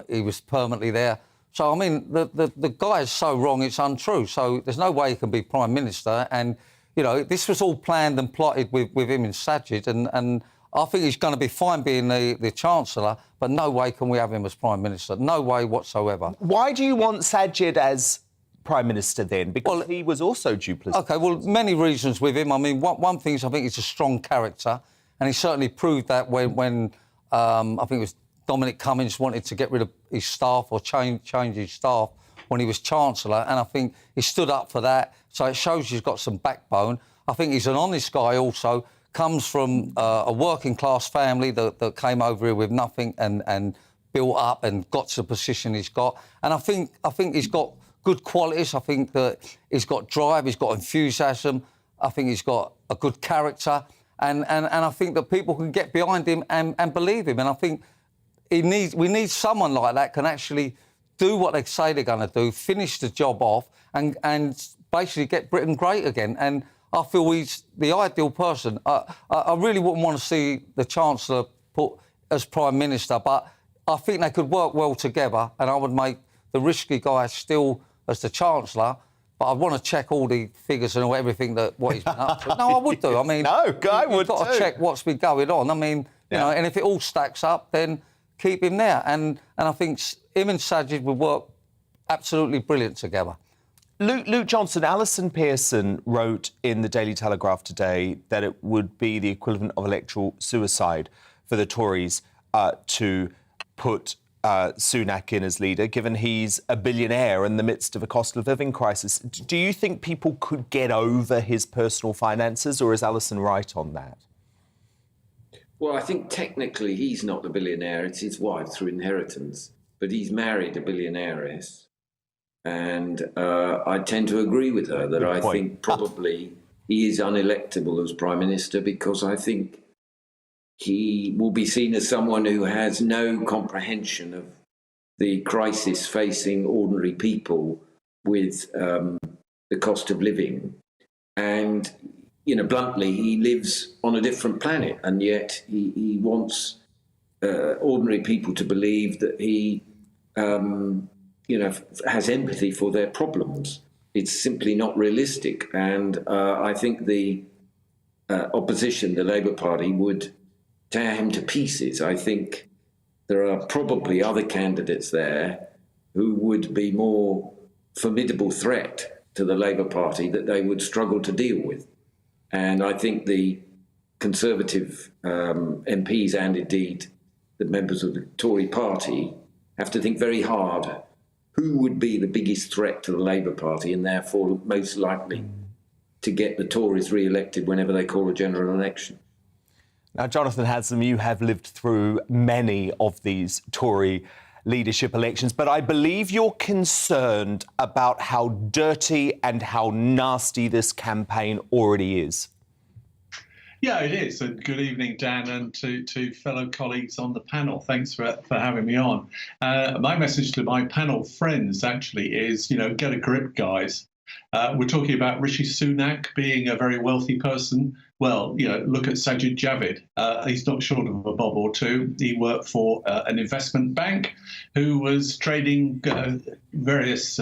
he was permanently there. So, I mean, the guy is so wrong, it's untrue. So there's no way he can be Prime Minister. And this was all planned and plotted with him and Sajid, and I think he's going to be fine being the Chancellor, but no way can we have him as Prime Minister. No way whatsoever. Why do you want Sajid as Prime Minister then? Because he was also duplicitous. OK, well, many reasons with him. I mean, one thing is I think he's a strong character, and he certainly proved that when I think it was Dominic Cummings wanted to get rid of his staff or change his staff when he was Chancellor, and I think he stood up for that. So it shows he's got some backbone. I think he's an honest guy also, comes from a working-class family that came over here with nothing and built up and got to the position he's got. And I think he's got good qualities. I think that he's got drive, he's got enthusiasm. I think he's got a good character. And I think that people can get behind him and believe him. And I think we need someone like that can actually do what they say they're going to do, finish the job off and basically get Britain great again. And I feel he's the ideal person. I really wouldn't want to see the Chancellor put as Prime Minister, but I think they could work well together, and I would make the risky guy still as the Chancellor, but I'd want to check all the figures and everything what he's been up to. No, I would do. I mean, you've got to check what's been going on. I mean, you know, and if it all stacks up, then keep him there. And I think him and Sajid would work absolutely brilliant together. Luke Johnson, Alison Pearson wrote in the Daily Telegraph today that it would be the equivalent of electoral suicide for the Tories to put Sunak in as leader, given he's a billionaire in the midst of a cost of living crisis. Do you think people could get over his personal finances, or is Alison right on that? Well, I think technically he's not the billionaire, it's his wife through inheritance, but he's married a billionairess. And I tend to agree with her that I think probably he is unelectable as Prime Minister, because I think he will be seen as someone who has no comprehension of the crisis facing ordinary people with the cost of living. And, you know, bluntly, he lives on a different planet, and yet he wants ordinary people to believe that he you know, has empathy for their problems. It's simply not realistic. And I think the opposition, the Labour Party, would tear him to pieces. I think there are probably other candidates there who would be more formidable threat to the Labour Party that they would struggle to deal with. And I think the Conservative MPs and indeed the members of the Tory party have to think very hard who would be the biggest threat to the Labour Party and therefore most likely to get the Tories re-elected whenever they call a general election. Now, Jonathan Haslam, you have lived through many of these Tory leadership elections, but I believe you're concerned about how dirty and how nasty this campaign already is. Yeah, it is. And good evening, Dan, and to fellow colleagues on the panel. Thanks for having me on. My message to my panel friends actually is, get a grip, guys. We're talking about Rishi Sunak being a very wealthy person. Well, look at Sajid Javid. He's not short of a bob or two. He worked for an investment bank who was trading various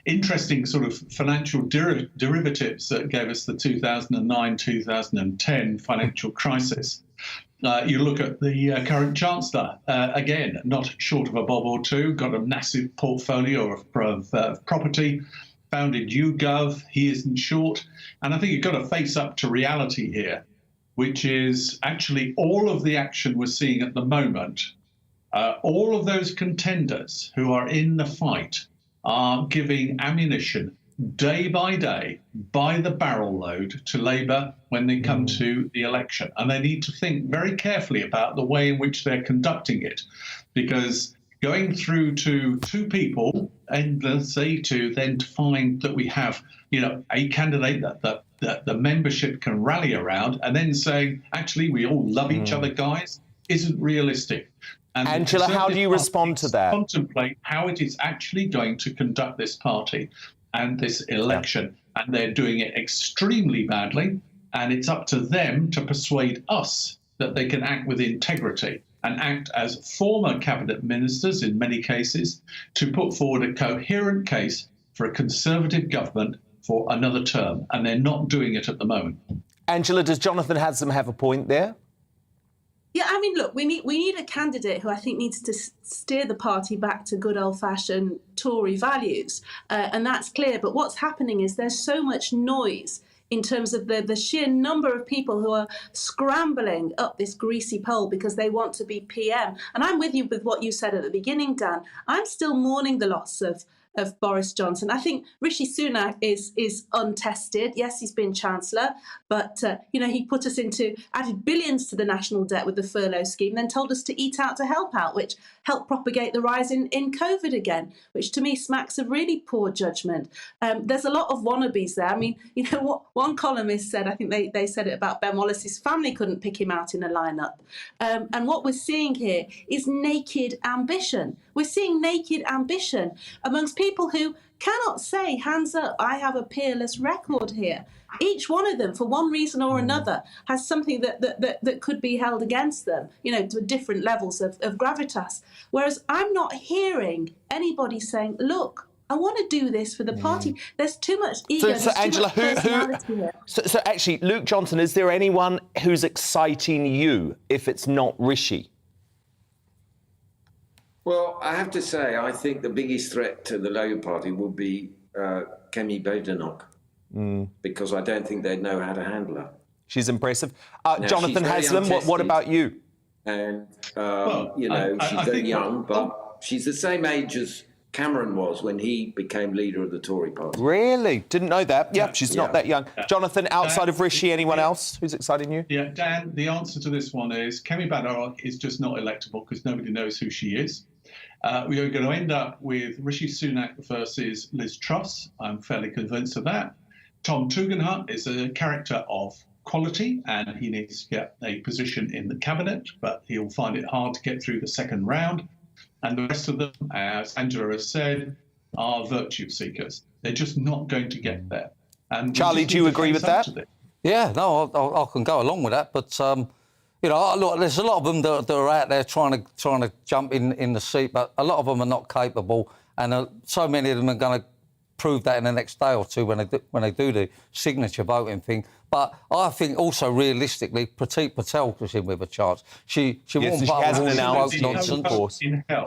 interesting sort of financial derivatives that gave us the 2009-2010 financial crisis. You look at the current Chancellor, again, not short of a bob or two, got a massive portfolio of property, founded YouGov, he isn't short. And I think you've got to face up to reality here, which is actually all of the action we're seeing at the moment, all of those contenders who are in the fight are giving ammunition day by day, by the barrel load to Labour when they come to the election. And they need to think very carefully about the way in which they're conducting it, because going through to two people and let's say to find that we have, a candidate that the membership can rally around and then saying, actually, we all love each other, guys, isn't realistic. And Angela, how do you respond to that? Contemplate how it is actually going to conduct this party and this election. Yeah. And they're doing it extremely badly. And it's up to them to persuade us that they can act with integrity and act as former cabinet ministers in many cases to put forward a coherent case for a Conservative government for another term. And they're not doing it at the moment. Angela, does Jonathan Haslam have a point there? Yeah, I mean, look, we need a candidate who I think needs to steer the party back to good old-fashioned Tory values, and that's clear. But what's happening is there's so much noise in terms of the sheer number of people who are scrambling up this greasy pole because they want to be PM. And I'm with you with what you said at the beginning, Dan. I'm still mourning the loss of Boris Johnson. I think Rishi Sunak is untested. Yes, he's been Chancellor, but he put us added billions to the national debt with the furlough scheme, then told us to eat out to help out, which helped propagate the rise in COVID again, which to me smacks of really poor judgment. There's a lot of wannabes there. I mean, what one columnist said, I think they said it about Ben Wallace's family couldn't pick him out in a lineup. And what we're seeing here is naked ambition. We're seeing naked ambition amongst people who cannot say, hands up, I have a peerless record here. Each one of them, for one reason or another, has something that could be held against them, to different levels of gravitas. Whereas I'm not hearing anybody saying, look, I want to do this for the party. There's too much ego. So Angela, so actually, Luke Johnson, is there anyone who's exciting you if it's not Rishi? Well, I have to say, I think the biggest threat to the Labour Party will be Kemi Badenoch, because I don't think they'd know how to handle her. She's impressive. Jonathan Haslam, what about you? And, she's very young, but she's the same age as Cameron was when he became leader of the Tory party. Really? Didn't know that. Yep, she's not that young. Jonathan, outside of Rishi, anyone else who's exciting you? Yeah, Dan, the answer to this one is Kemi Badenoch is just not electable because nobody knows who she is. We are going to end up with Rishi Sunak versus Liz Truss. I'm fairly convinced of that. Tom Tugendhat is a character of quality and he needs to get a position in the cabinet, but he'll find it hard to get through the second round. And the rest of them, as Angela has said, are virtue seekers. They're just not going to get there. And Charlie, do you agree with that? Yeah, no, I can go along with that. But, look, there's a lot of them that are out there trying to jump in the seat, but a lot of them are not capable. And so many of them are going to prove that in the next day or two when they do the signature voting thing. But I think also realistically, Pratik Patel was in with a chance. She wouldn't put up with all this nonsense.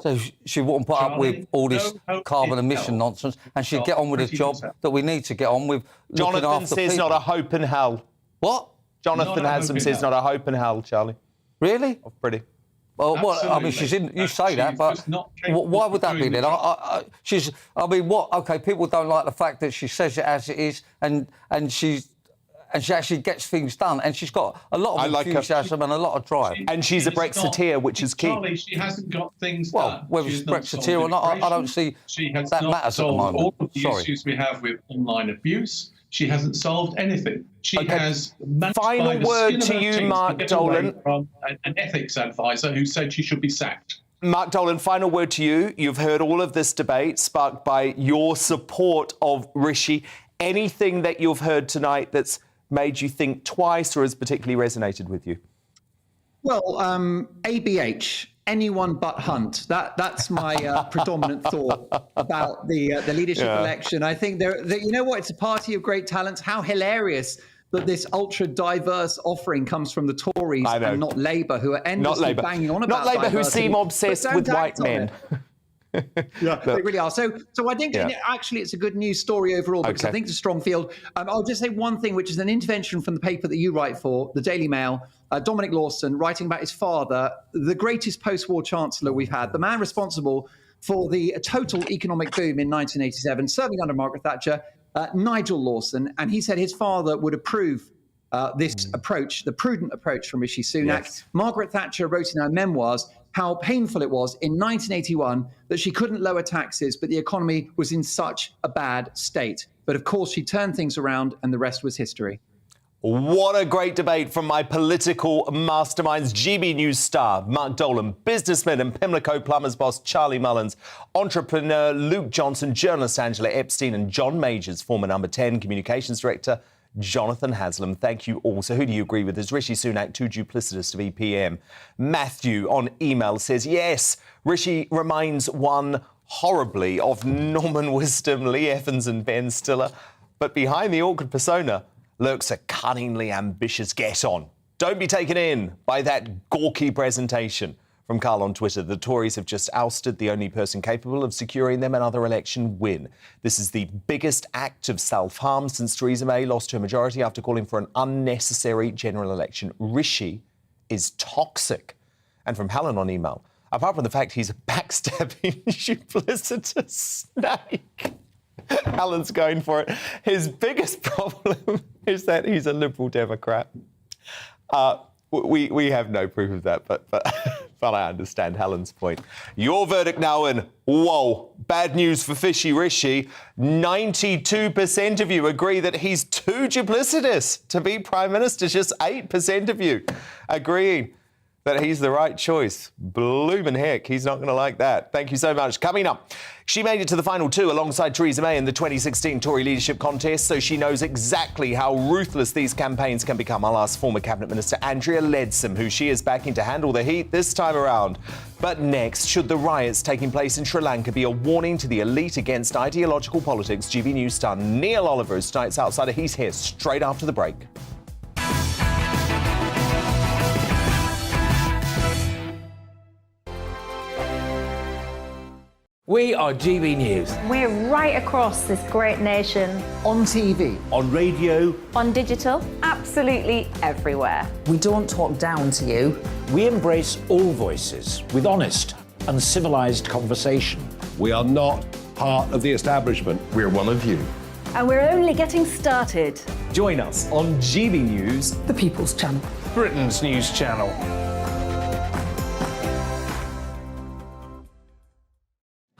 So she wouldn't put up with all this carbon emission nonsense, and she'd get on with the job that we need to get on with. Jonathan says not a hope in hell. What? Jonathan Haslam says not a hope in hell, Charlie. Really? Oh, pretty. Well, I mean, she's in. You say that, but why would that be then? She's. I mean, what? Okay, people don't like the fact that she says it as it is, and she actually gets things done, and she's got a lot of enthusiasm and a lot of drive. And she's a Brexiteer, which is key. Charlie, she hasn't got things well, done. whether it's Brexiteer or not, I don't see that matters at the moment. All of the issues we have with online abuse. She hasn't solved anything. She has managed Final word to you, Mark Dolan. From an ethics advisor who said she should be sacked. Mark Dolan, final word to you. You've heard all of this debate sparked by your support of Rishi. Anything that you've heard tonight that's made you think twice or has particularly resonated with you? Well, ABH. Anyone but Hunt. That's my predominant thought about the leadership election. I think you know what? It's a party of great talents. How hilarious that this ultra diverse offering comes from the Tories and not Labour, who are endlessly banging on about not Labour, who diversity, seem obsessed with white men. Yeah, they really are. So I think actually it's a good news story overall because I think it's a strong field. I'll just say one thing, which is an intervention from the paper that you write for, the Daily Mail. Dominic Lawson writing about his father, the greatest post-war chancellor we've had, the man responsible for the total economic boom in 1987, serving under Margaret Thatcher, Nigel Lawson, and he said his father would approve this approach, the prudent approach from Rishi Sunak. Yes. Margaret Thatcher wrote in her memoirs how painful it was in 1981 that she couldn't lower taxes, but the economy was in such a bad state. But of course, she turned things around and the rest was history. What a great debate from my political masterminds, GB News star Mark Dolan, businessman and Pimlico Plumbers boss Charlie Mullins, entrepreneur Luke Johnson, journalist Angela Epstein, and John Majors, former Number 10 communications director Jonathan Haslam. Thank you all. So who do you agree with? Is Rishi Sunak too duplicitous to be PM? Matthew on email says, yes, Rishi reminds one horribly of Norman Wisdom, Lee Evans and Ben Stiller. But behind the awkward persona lurks a cunningly ambitious get-on. Don't be taken in by that gawky presentation. From Carl on Twitter, the Tories have just ousted the only person capable of securing them another election win. This is the biggest act of self-harm since Theresa May lost her majority after calling for an unnecessary general election. Rishi is toxic. And from Helen on email, apart from the fact he's a backstabbing, duplicitous snake, Helen's going for it. His biggest problem is that he's a Liberal Democrat. We have no proof of that, but I understand Helen's point. Your verdict now in, whoa, bad news for Fishy Rishi. 92% of you agree that he's too duplicitous to be Prime Minister. Just 8% of you agreeing that he's the right choice. Bloomin' heck, he's not going to like that. Thank you so much. Coming up, she made it to the final two alongside Theresa May in the 2016 Tory leadership contest, so she knows exactly how ruthless these campaigns can become. I'll ask former Cabinet Minister Andrea Leadsom, who she is backing to handle the heat this time around. But next, should the riots taking place in Sri Lanka be a warning to the elite against ideological politics? GBNews star Neil Oliver is tonight's outsider. He's here straight after the break. We are GB News. We're right across this great nation. On TV. On radio. On digital. Absolutely everywhere. We don't talk down to you. We embrace all voices with honest and civilised conversation. We are not part of the establishment. We're one of you. And we're only getting started. Join us on GB News, the People's Channel. Britain's news channel.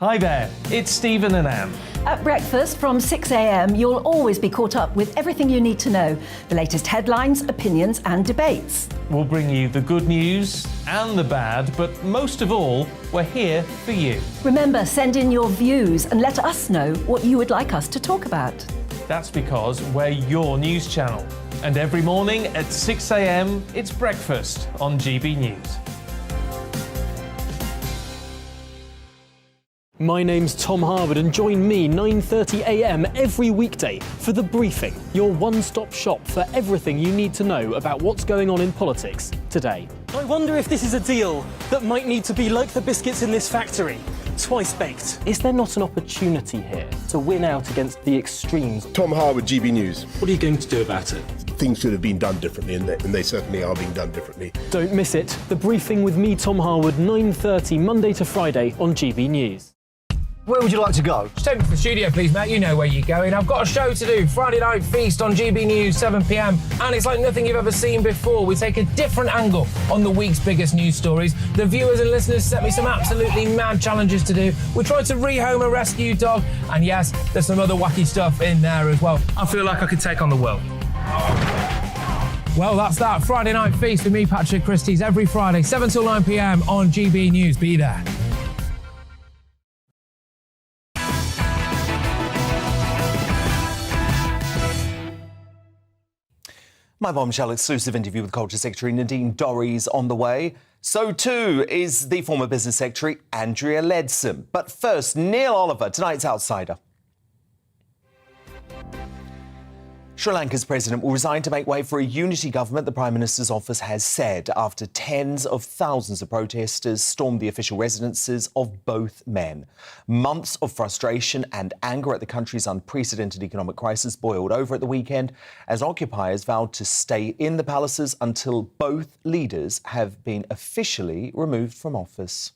Hi there, it's Stephen and Anne. At breakfast from 6 a.m, you'll always be caught up with everything you need to know, the latest headlines, opinions and debates. We'll bring you the good news and the bad, but most of all, we're here for you. Remember, send in your views and let us know what you would like us to talk about. That's because we're your news channel. And every morning at 6 a.m, it's breakfast on GB News. My name's Tom Harwood and join me 9:30 a.m. every weekday for The Briefing, your one-stop shop for everything you need to know about what's going on in politics today. I wonder if this is a deal that might need to be like the biscuits in this factory, twice baked. Is there not an opportunity here to win out against the extremes? Tom Harwood, GBNews. What are you going to do about it? Things should have been done differently, and they certainly are being done differently. Don't miss it. The Briefing with me, Tom Harwood, 9:30 Monday to Friday on GB News. Where would you like to go? Just take me to the studio, please, Matt. You know where you're going. I've got a show to do. Friday Night Feast on GB News, 7 p.m. And it's like nothing you've ever seen before. We take a different angle on the week's biggest news stories. The viewers and listeners set me some absolutely mad challenges to do. We tried to rehome a rescue dog. And yes, there's some other wacky stuff in there as well. I feel like I could take on the world. Well, that's that. Friday Night Feast with me, Patrick Christie's, every Friday, 7 till 9 p.m. on GB News. Be there. My bombshell exclusive interview with Culture Secretary Nadine Dorries on the way. So too is the former Business Secretary Andrea Leadsom. But first, Neil Oliver, tonight's outsider. Sri Lanka's president will resign to make way for a unity government, the Prime Minister's office has said, after tens of thousands of protesters stormed the official residences of both men. Months of frustration and anger at the country's unprecedented economic crisis boiled over at the weekend as occupiers vowed to stay in the palaces until both leaders have been officially removed from office.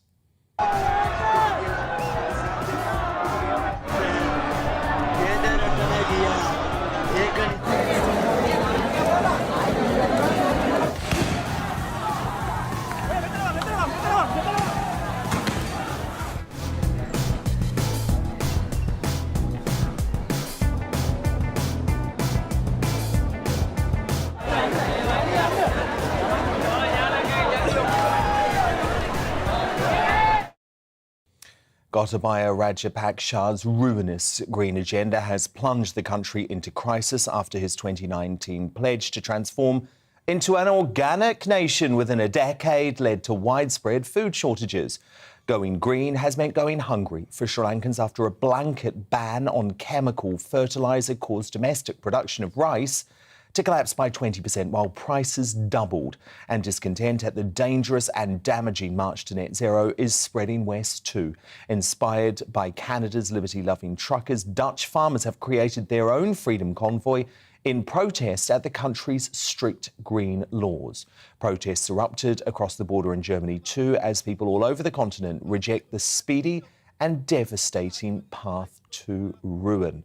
Gotabaya Rajapaksa's ruinous green agenda has plunged the country into crisis after his 2019 pledge to transform into an organic nation within a decade led to widespread food shortages. Going green has meant going hungry for Sri Lankans after a blanket ban on chemical fertiliser caused domestic production of rice to collapse by 20% while prices doubled. And discontent at the dangerous and damaging march to net zero is spreading west too. Inspired by Canada's liberty-loving truckers, Dutch farmers have created their own freedom convoy in protest at the country's strict green laws. Protests erupted across the border in Germany too as people all over the continent reject the speedy and devastating path to ruin.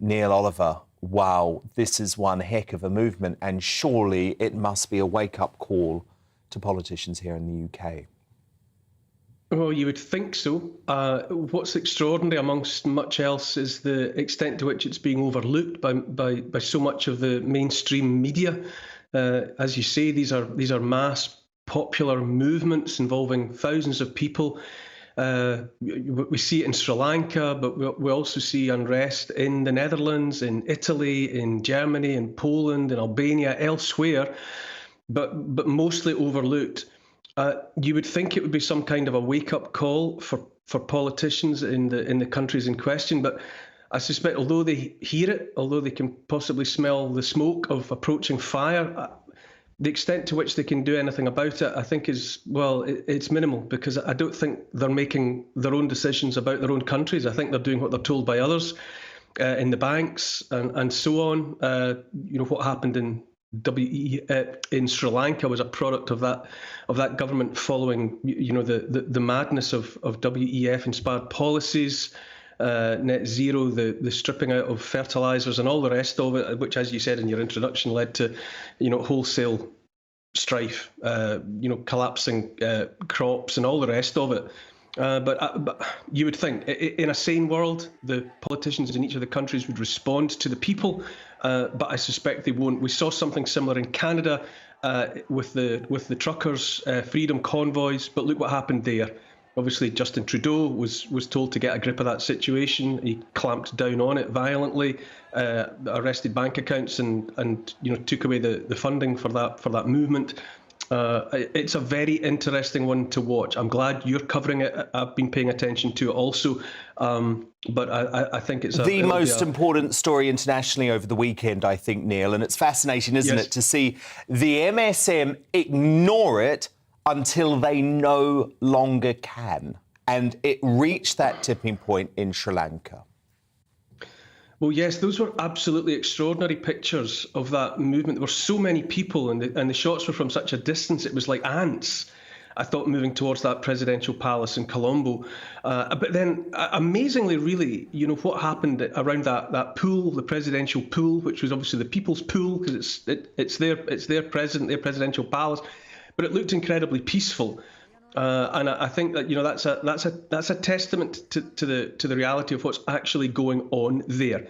Neil Oliver, wow, this is one heck of a movement, and surely it must be a wake-up call to politicians here in the UK. Well, you would think so. What's extraordinary amongst much else is the extent to which it's being overlooked by so much of the mainstream media. As you say, these are mass popular movements involving thousands of people. We see it in Sri Lanka, but we also see unrest in the Netherlands, in Italy, in Germany, in Poland, in Albania, elsewhere, but mostly overlooked. You would think it would be some kind of a wake-up call for politicians in the countries in question, but I suspect although they hear it, although they can possibly smell the smoke of approaching fire, the extent to which they can do anything about it, I think is, well, it's minimal, because I don't think they're making their own decisions about their own countries. I think they're doing what they're told by others in the banks and so on. What happened in Sri Lanka was a product of that government following, the madness of WEF-inspired policies, net zero, the stripping out of fertilizers and all the rest of it, which, as you said in your introduction, led to, wholesale strife, collapsing crops and all the rest of it. But you would think, in a sane world, the politicians in each of the countries would respond to the people, but I suspect they won't. We saw something similar in Canada with the truckers' freedom convoys, but look what happened there. Obviously, Justin Trudeau was told to get a grip of that situation. He clamped down on it violently, arrested bank accounts, and took away the funding for that movement. It's a very interesting one to watch. I'm glad you're covering it. I've been paying attention to it also. But I think it's the most important story internationally over the weekend, I think, Neil. And it's fascinating, isn't it, to see the MSM ignore it until they no longer can. And it reached that tipping point in Sri Lanka. Well, yes, those were absolutely extraordinary pictures of that movement. There were so many people, and the shots were from such a distance. It was like ants, I thought, moving towards that presidential palace in Colombo. But then, amazingly, really, you know, what happened around that pool, the presidential pool, which was obviously the people's pool, because it's their president, their presidential palace, but it looked incredibly peaceful. And I think that, you know, that's a testament to the reality of what's actually going on there.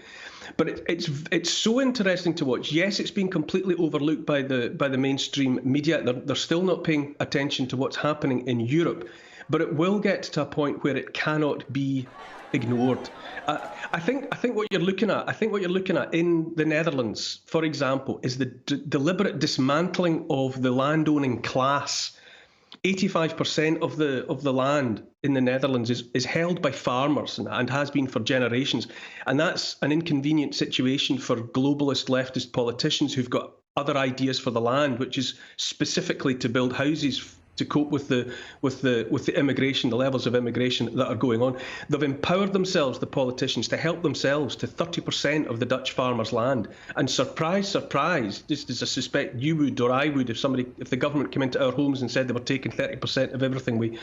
But it's so interesting to watch. Yes, it's been completely overlooked by the mainstream media. They're still not paying attention to what's happening in Europe, but it will get to a point where it cannot be ignored. I think what you're looking at in the Netherlands, for example, is the deliberate dismantling of the landowning class. 85% of the land in the Netherlands is held by farmers and has been for generations. And that's an inconvenient situation for globalist leftist politicians who've got other ideas for the land, which is specifically to build houses to cope with the immigration, the levels of immigration that are going on. They've empowered themselves, the politicians, to help themselves to 30% of the Dutch farmers' land. And surprise, surprise, just as I suspect you would or I would if the government came into our homes and said they were taking 30% of everything we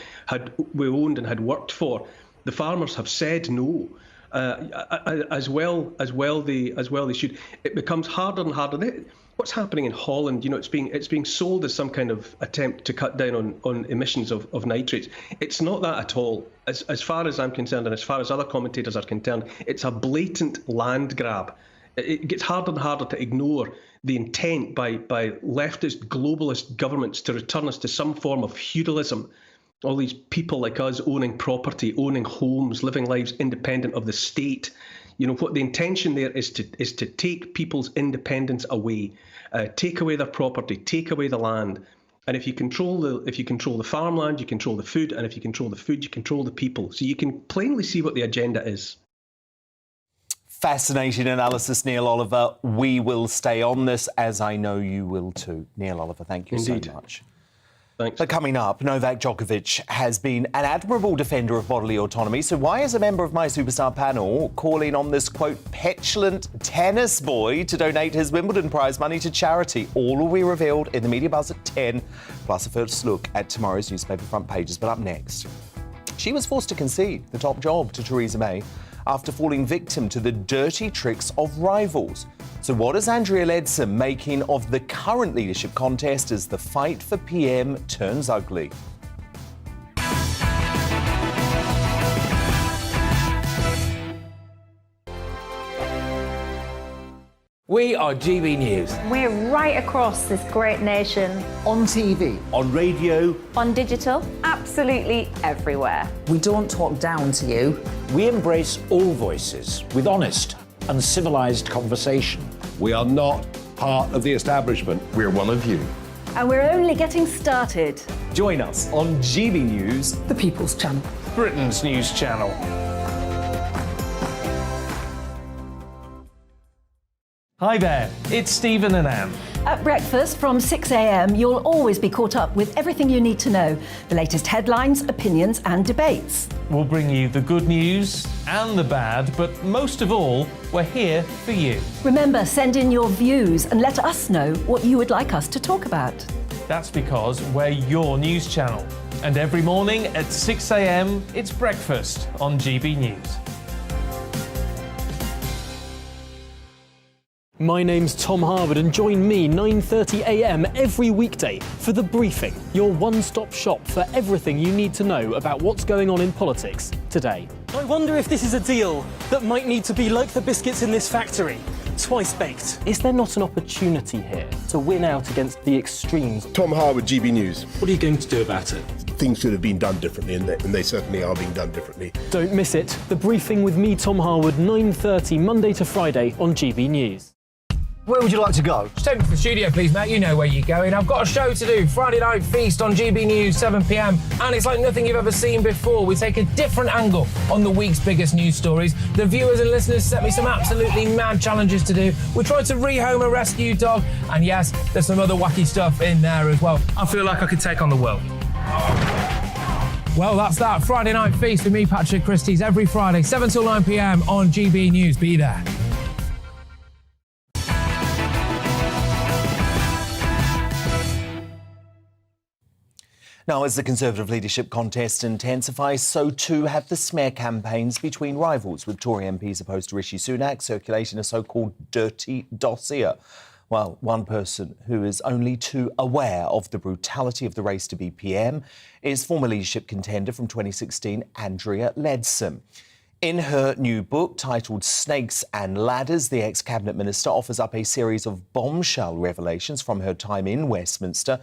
owned and had worked for, the farmers have said no. As well they should. It becomes harder and harder. What's happening in Holland, you know, it's being sold as some kind of attempt to cut down on emissions of nitrates. It's not that at all. As far as I'm concerned, and as far as other commentators are concerned, it's a blatant land grab. It gets harder and harder to ignore the intent by leftist, globalist governments to return us to some form of feudalism. All these people like us owning property, owning homes, living lives independent of the state. You know, what the intention there is to take people's independence away, take away their property, take away the land. And if you control the farmland, you control the food, and if you control the food, you control the people. So you can plainly see what the agenda is. Fascinating analysis, Neil Oliver. We will stay on this, as I know you will too. Neil Oliver, thank you so much. Thanks. But coming up, Novak Djokovic has been an admirable defender of bodily autonomy. So why is a member of my superstar panel calling on this, quote, petulant tennis boy to donate his Wimbledon prize money to charity? All will be revealed in the Media Buzz at 10, plus a first look at tomorrow's newspaper front pages. But up next, she was forced to concede the top job to Theresa May after falling victim to the dirty tricks of rivals. So what is Andrea Leadsom making of the current leadership contest as the fight for PM turns ugly? We are GB News. We're right across this great nation. On TV. On radio. On digital. Absolutely everywhere. We don't talk down to you. We embrace all voices with honest and civilised conversation. We are not part of the establishment. We're one of you. And we're only getting started. Join us on GB News, the People's Channel, Britain's news channel. Hi there, it's Stephen and Anne. At breakfast from 6 a.m, you'll always be caught up with everything you need to know, the latest headlines, opinions and debates. We'll bring you the good news and the bad, but most of all, we're here for you. Remember, send in your views and let us know what you would like us to talk about. That's because we're your news channel. And every morning at 6 a.m, it's breakfast on GB News. My name's Tom Harwood and join me 9:30 a.m. every weekday for The Briefing, your one-stop shop for everything you need to know about what's going on in politics today. I wonder if this is a deal that might need to be like the biscuits in this factory, twice baked. Is there not an opportunity here to win out against the extremes? Tom Harwood, GB News. What are you going to do about it? Things should have been done differently, and they certainly are being done differently. Don't miss it. The Briefing with me, Tom Harwood, 9:30 Monday to Friday on GB News. Where would you like to go? Just take me to the studio, please, Matt. You know where you're going. I've got a show to do. Friday Night Feast on GB News, 7 p.m. And it's like nothing you've ever seen before. We take a different angle on the week's biggest news stories. The viewers and listeners set me some absolutely mad challenges to do. We tried to rehome a rescue dog. And yes, there's some other wacky stuff in there as well. I feel like I could take on the world. Well, that's that. Friday Night Feast with me, Patrick Christie's, every Friday, 7 till 9 p.m. on GB News. Be there. Now, as the Conservative leadership contest intensifies, so too have the smear campaigns between rivals, with Tory MPs opposed to Rishi Sunak circulating a so-called dirty dossier. Well, one person who is only too aware of the brutality of the race to be PM is former leadership contender from 2016, Andrea Leadsom. In her new book, titled Snakes and Ladders, the ex-cabinet minister offers up a series of bombshell revelations from her time in Westminster,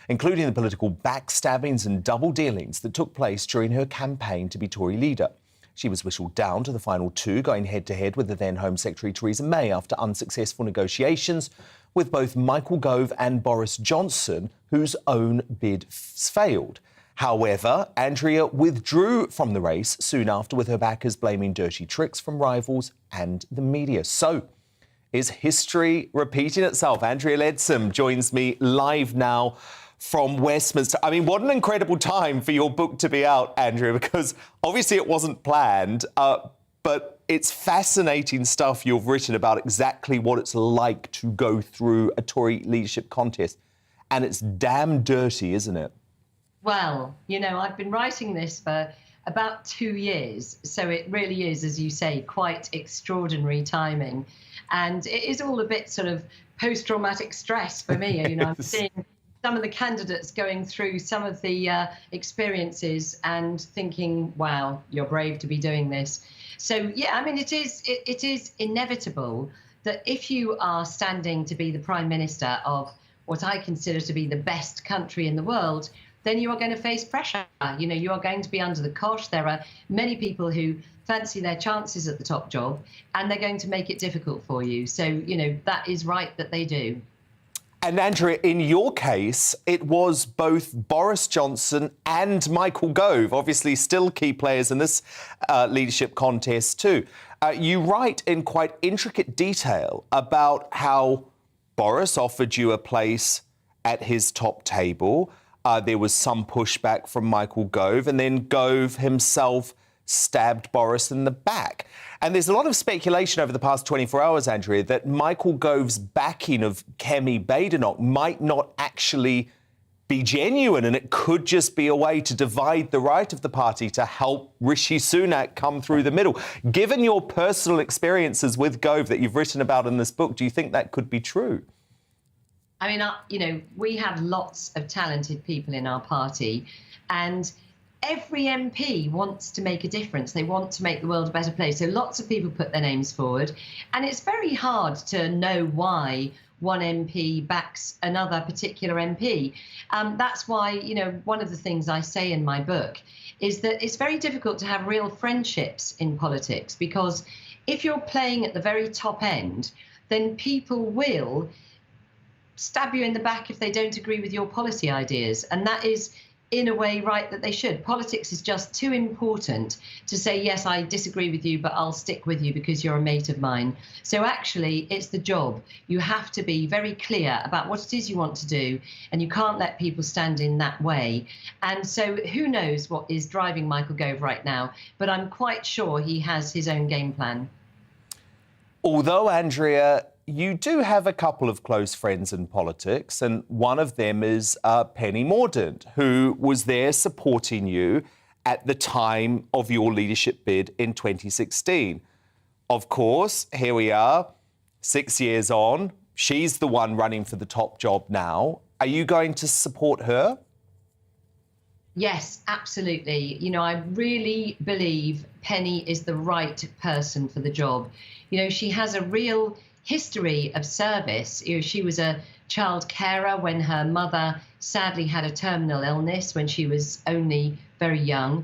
including the political backstabbings and double dealings that took place during her campaign to be Tory leader. She was whistled down to the final two, going head-to-head with the then Home Secretary Theresa May after unsuccessful negotiations with both Michael Gove and Boris Johnson, whose own bid failed. However, Andrea withdrew from the race soon after, with her backers blaming dirty tricks from rivals and the media. So, is history repeating itself? Andrea Leadsom joins me live now from Westminster. I mean, what an incredible time for your book to be out, Andrea, because obviously it wasn't planned, but it's fascinating stuff you've written about exactly what it's like to go through a Tory leadership contest. And it's damn dirty, isn't it? Well, you know, I've been writing this for about 2 years, so it really is, as you say, quite extraordinary timing. And it is all a bit sort of post-traumatic stress for me. You know, I'm seeing some of the candidates going through some of the experiences and thinking, wow, you're brave to be doing this. So, yeah, I mean, it is inevitable that if you are standing to be the Prime Minister of what I consider to be the best country in the world, then you are going to face pressure. You know, you are going to be under the cosh. There are many people who fancy their chances at the top job, and they're going to make it difficult for you. So, you know, that is right that they do. And Andrea, in your case, it was both Boris Johnson and Michael Gove, obviously still key players in this leadership contest too. You write in quite intricate detail about how Boris offered you a place at his top table. There was some pushback from Michael Gove, and then Gove himself stabbed Boris in the back. And there's a lot of speculation over the past 24 hours, Andrea, that Michael Gove's backing of Kemi Badenoch might not actually be genuine, and it could just be a way to divide the right of the party to help Rishi Sunak come through the middle. Given your personal experiences with Gove that you've written about in this book, do you think that could be true? I mean, you know, we have lots of talented people in our party, and every MP wants to make a difference. They want to make the world a better place. So lots of people put their names forward, and it's very hard to know why one MP backs another particular MP. That's why, you know, one of the things I say in my book is that it's very difficult to have real friendships in politics, because if you're playing at the very top end, then people will stab you in the back if they don't agree with your policy ideas. And that is, in a way, right that they should. Politics is just too important to say, yes, I disagree with you, but I'll stick with you because you're a mate of mine. So actually, it's the job. You have to be very clear about what it is you want to do, and you can't let people stand in that way. And so who knows what is driving Michael Gove right now, but I'm quite sure he has his own game plan. Although, Andrea, you do have a couple of close friends in politics, and one of them is Penny Mordaunt, who was there supporting you at the time of your leadership bid in 2016. Of course, here we are, 6 years on. She's the one running for the top job now. Are you going to support her? Yes, absolutely. You know, I really believe Penny is the right person for the job. You know, she has a real history of service. You know, she was a child carer when her mother sadly had a terminal illness when she was only very young.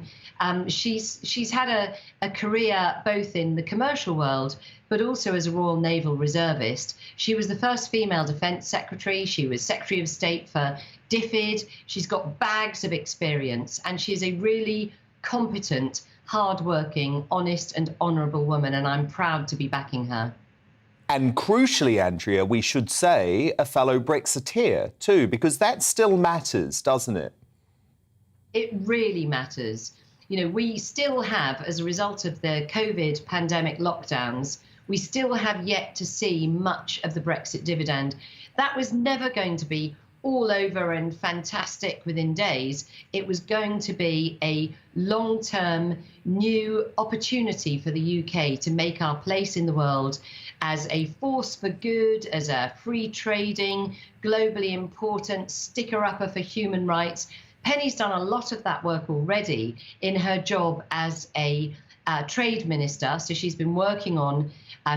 She's had a career both in the commercial world, but also as a Royal Naval Reservist. She was the first female Defence Secretary. She was Secretary of State for DFID. She's got bags of experience, and she's a really competent, hard-working, honest and honourable woman, and I'm proud to be backing her. And crucially, Andrea, we should say a fellow Brexiteer too, because that still matters, doesn't it? It really matters. You know, we still have, as a result of the COVID pandemic lockdowns, we still have yet to see much of the Brexit dividend. That was never going to be all over and fantastic within days. It was going to be a long-term new opportunity for the UK to make our place in the world as a force for good, as a free trading, globally important sticker-upper for human rights. Penny's done a lot of that work already in her job as a trade minister. So she's been working on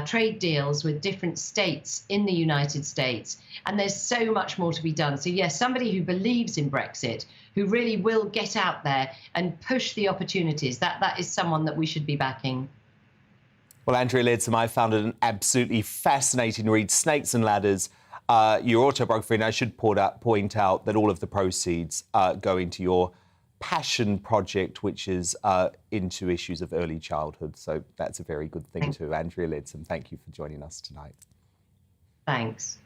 trade deals with different states in the United States. And there's so much more to be done. So yes, somebody who believes in Brexit, who really will get out there and push the opportunities, that is someone that we should be backing. Well, Andrea Leadsom, I found it an absolutely fascinating read. Snakes and Ladders, your autobiography, and I should point out that all of the proceeds go into your passion project, which is into issues of early childhood. So that's a very good thing too. Andrea Leadsom, thank you for joining us tonight. Thanks.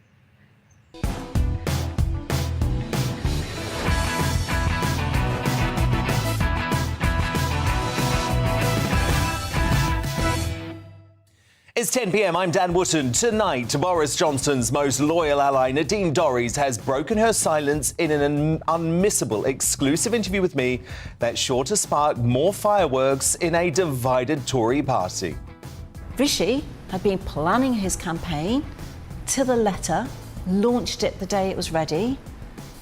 It's 10 p.m. I'm Dan Wootton. Tonight, Boris Johnson's most loyal ally, Nadine Dorries, has broken her silence in an unmissable exclusive interview with me that's sure to spark more fireworks in a divided Tory party. Rishi had been planning his campaign to the letter, launched it the day it was ready,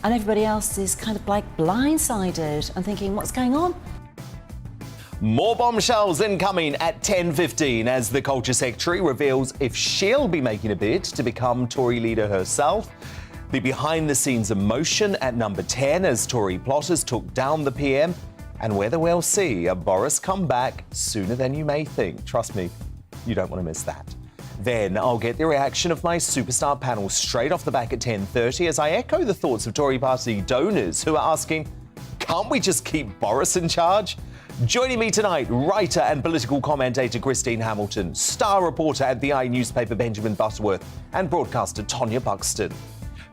and everybody else is kind of like blindsided and thinking, what's going on? More bombshells incoming at 10:15 as the Culture Secretary reveals if she'll be making a bid to become Tory leader herself. The behind-the-scenes emotion at number 10 as Tory plotters took down the PM, and whether we'll see a Boris comeback sooner than you may think. Trust me, you don't want to miss that. Then I'll get the reaction of my superstar panel straight off the back at 10:30 as I echo the thoughts of Tory party donors who are asking, can't we just keep Boris in charge? Joining me tonight, writer and political commentator Christine Hamilton, star reporter at the newspaper Benjamin Butterworth, and broadcaster Tonya Buxton.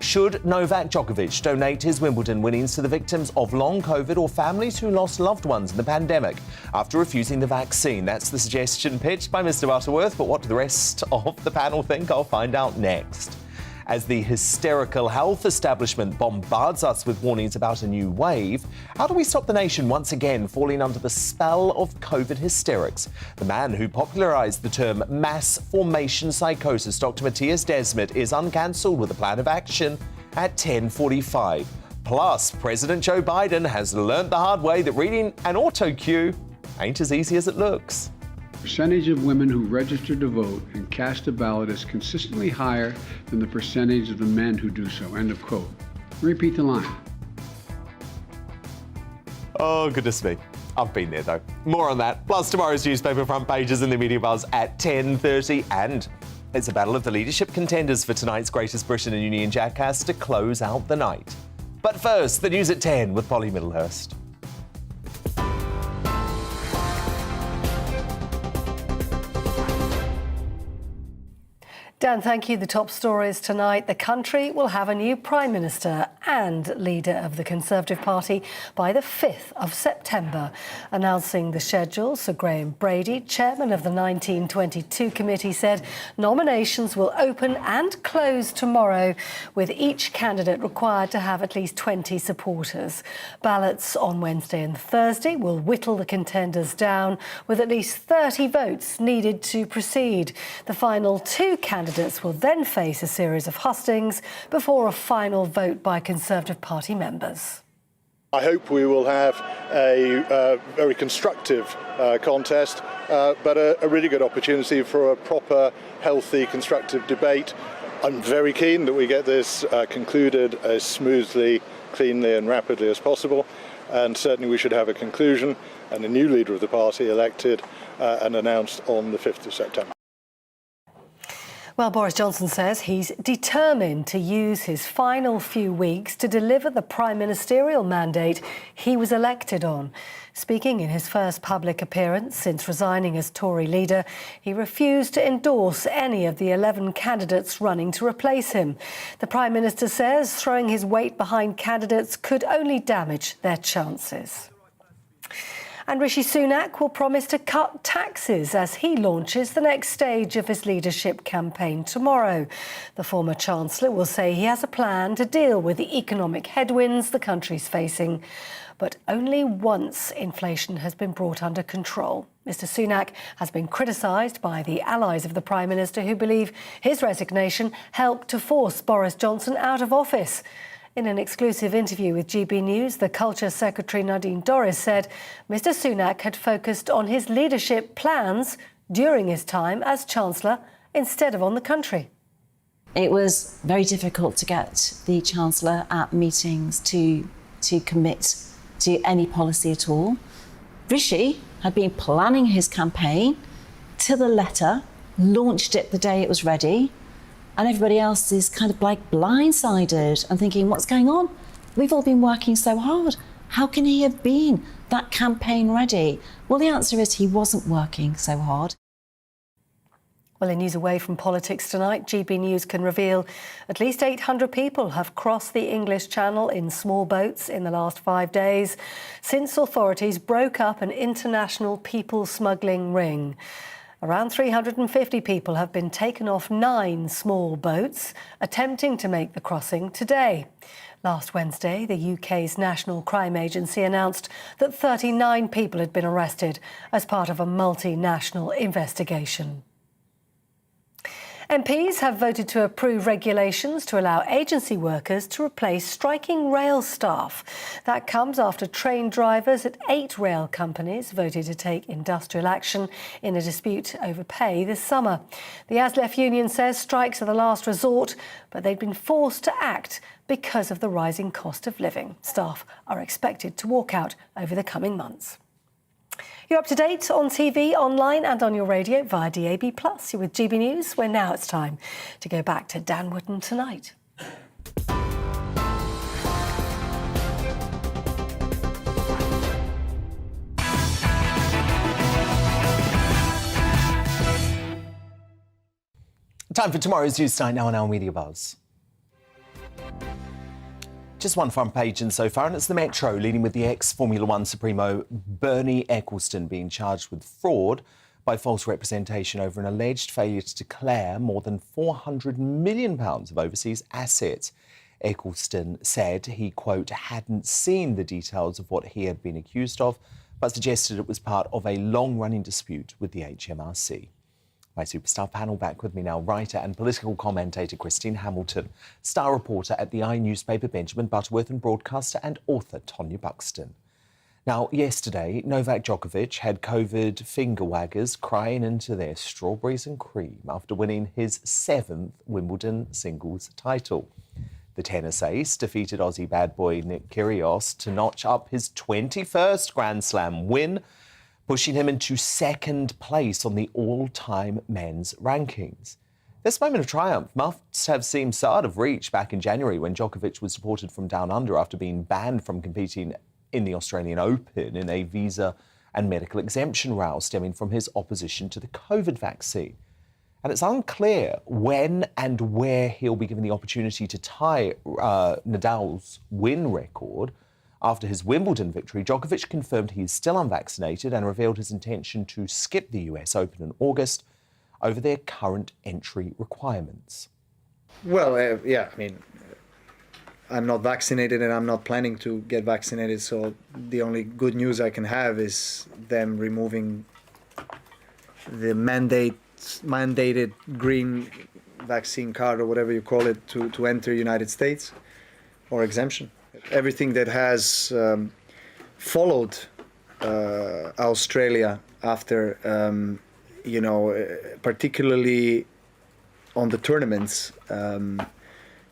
Should Novak Djokovic donate his Wimbledon winnings to the victims of long COVID or families who lost loved ones in the pandemic after refusing the vaccine? That's the suggestion pitched by Mr. Butterworth, but what do the rest of the panel think? I'll find out next. As the hysterical health establishment bombards us with warnings about a new wave, how do we stop the nation once again falling under the spell of COVID hysterics? The man who popularised the term mass formation psychosis, Dr. Matthias Desmet, is uncancelled with a plan of action at 10:45. Plus, President Joe Biden has learnt the hard way that reading an auto cue ain't as easy as it looks. The percentage of women who register to vote and cast a ballot is consistently higher than the percentage of the men who do so. End of quote. Repeat the line. Oh, goodness me. I've been there, though. More on that, plus tomorrow's newspaper front pages and the media buzz at 10:30. And it's a battle of the leadership contenders for tonight's Greatest Britain and Union Jackass to close out the night. But first, the news at 10 with Polly Middlehurst. Dan, thank you. The top stories tonight. The country will have a new Prime Minister and leader of the Conservative Party by the 5th of September. Announcing the schedule, Sir Graham Brady, chairman of the 1922 committee, said nominations will open and close tomorrow, with each candidate required to have at least 20 supporters. Ballots on Wednesday and Thursday will whittle the contenders down, with at least 30 votes needed to proceed. The final two candidates will then face a series of hustings before a final vote by Conservative Party members. I hope we will have a very constructive contest, but a really good opportunity for a proper, healthy, constructive debate. I'm very keen that we get this concluded as smoothly, cleanly and rapidly as possible. and certainly we should have a conclusion and a new leader of the party elected and announced on the 5th of September. Well, Boris Johnson says he's determined to use his final few weeks to deliver the prime ministerial mandate he was elected on. Speaking in his first public appearance since resigning as Tory leader, he refused to endorse any of the 11 candidates running to replace him. The Prime Minister says throwing his weight behind candidates could only damage their chances. And Rishi Sunak will promise to cut taxes as he launches the next stage of his leadership campaign tomorrow. The former Chancellor will say he has a plan to deal with the economic headwinds the country's facing. But only once inflation has been brought under control. Mr Sunak has been criticised by the allies of the Prime Minister who believe his resignation helped to force Boris Johnson out of office. In an exclusive interview with GBNews, the Culture Secretary Nadine Dorries said Mr Sunak had focused on his leadership plans during his time as Chancellor instead of on the country. It was very difficult to get the Chancellor at meetings to commit to any policy at all. Rishi had been planning his campaign to the letter, launched it the day it was ready, and everybody else is kind of like blindsided and thinking, what's going on? We've all been working so hard. How can he have been that campaign ready? Well, the answer is he wasn't working so hard. Well, in news away from politics tonight, GB News can reveal at least 800 people have crossed the English Channel in small boats in the last 5 days since authorities broke up an international people smuggling ring. Around 350 people have been taken off 9 small boats attempting to make the crossing today. Last Wednesday, the UK's National Crime Agency announced that 39 people had been arrested as part of a multinational investigation. MPs have voted to approve regulations to allow agency workers to replace striking rail staff. That comes after train drivers at 8 rail companies voted to take industrial action in a dispute over pay this summer. The ASLEF union says strikes are the last resort, but they've been forced to act because of the rising cost of living. Staff are expected to walk out over the coming months. You're up to date on TV, online and on your radio via DAB+. You're with GB News, where now it's time to go back to Dan Wootton tonight. Time for tomorrow's News Tonight now on our Media Buzz. Just one front page in so far, and it's the Metro leading with the ex-Formula One Supremo Bernie Ecclestone being charged with fraud by false representation over an alleged failure to declare more than £400 million of overseas assets. Ecclestone said he, quote, hadn't seen the details of what he had been accused of, but suggested it was part of a long-running dispute with the HMRC. My superstar panel back with me now, writer and political commentator Christine Hamilton, star reporter at the newspaper Benjamin Butterworth and broadcaster and author Tonya Buxton. Now, yesterday, Novak Djokovic had COVID finger-waggers crying into their strawberries and cream after winning his 7th Wimbledon singles title. The tennis ace defeated Aussie bad boy Nick Kyrgios to notch up his 21st Grand Slam win, pushing him into 2nd place on the all-time men's rankings. This moment of triumph must have seemed so out of reach back in January when Djokovic was deported from Down Under after being banned from competing in the Australian Open in a visa and medical exemption row stemming from his opposition to the COVID vaccine. And it's unclear when and where he'll be given the opportunity to tie Nadal's win record. After his Wimbledon victory, Djokovic confirmed he is still unvaccinated and revealed his intention to skip the US Open in August over their current entry requirements. Well, yeah, I mean, I'm not vaccinated and I'm not planning to get vaccinated, so the only good news I can have is them removing the mandated green vaccine card or whatever you call it to enter United States, or exemption. Everything that has followed Australia after, particularly on the tournaments,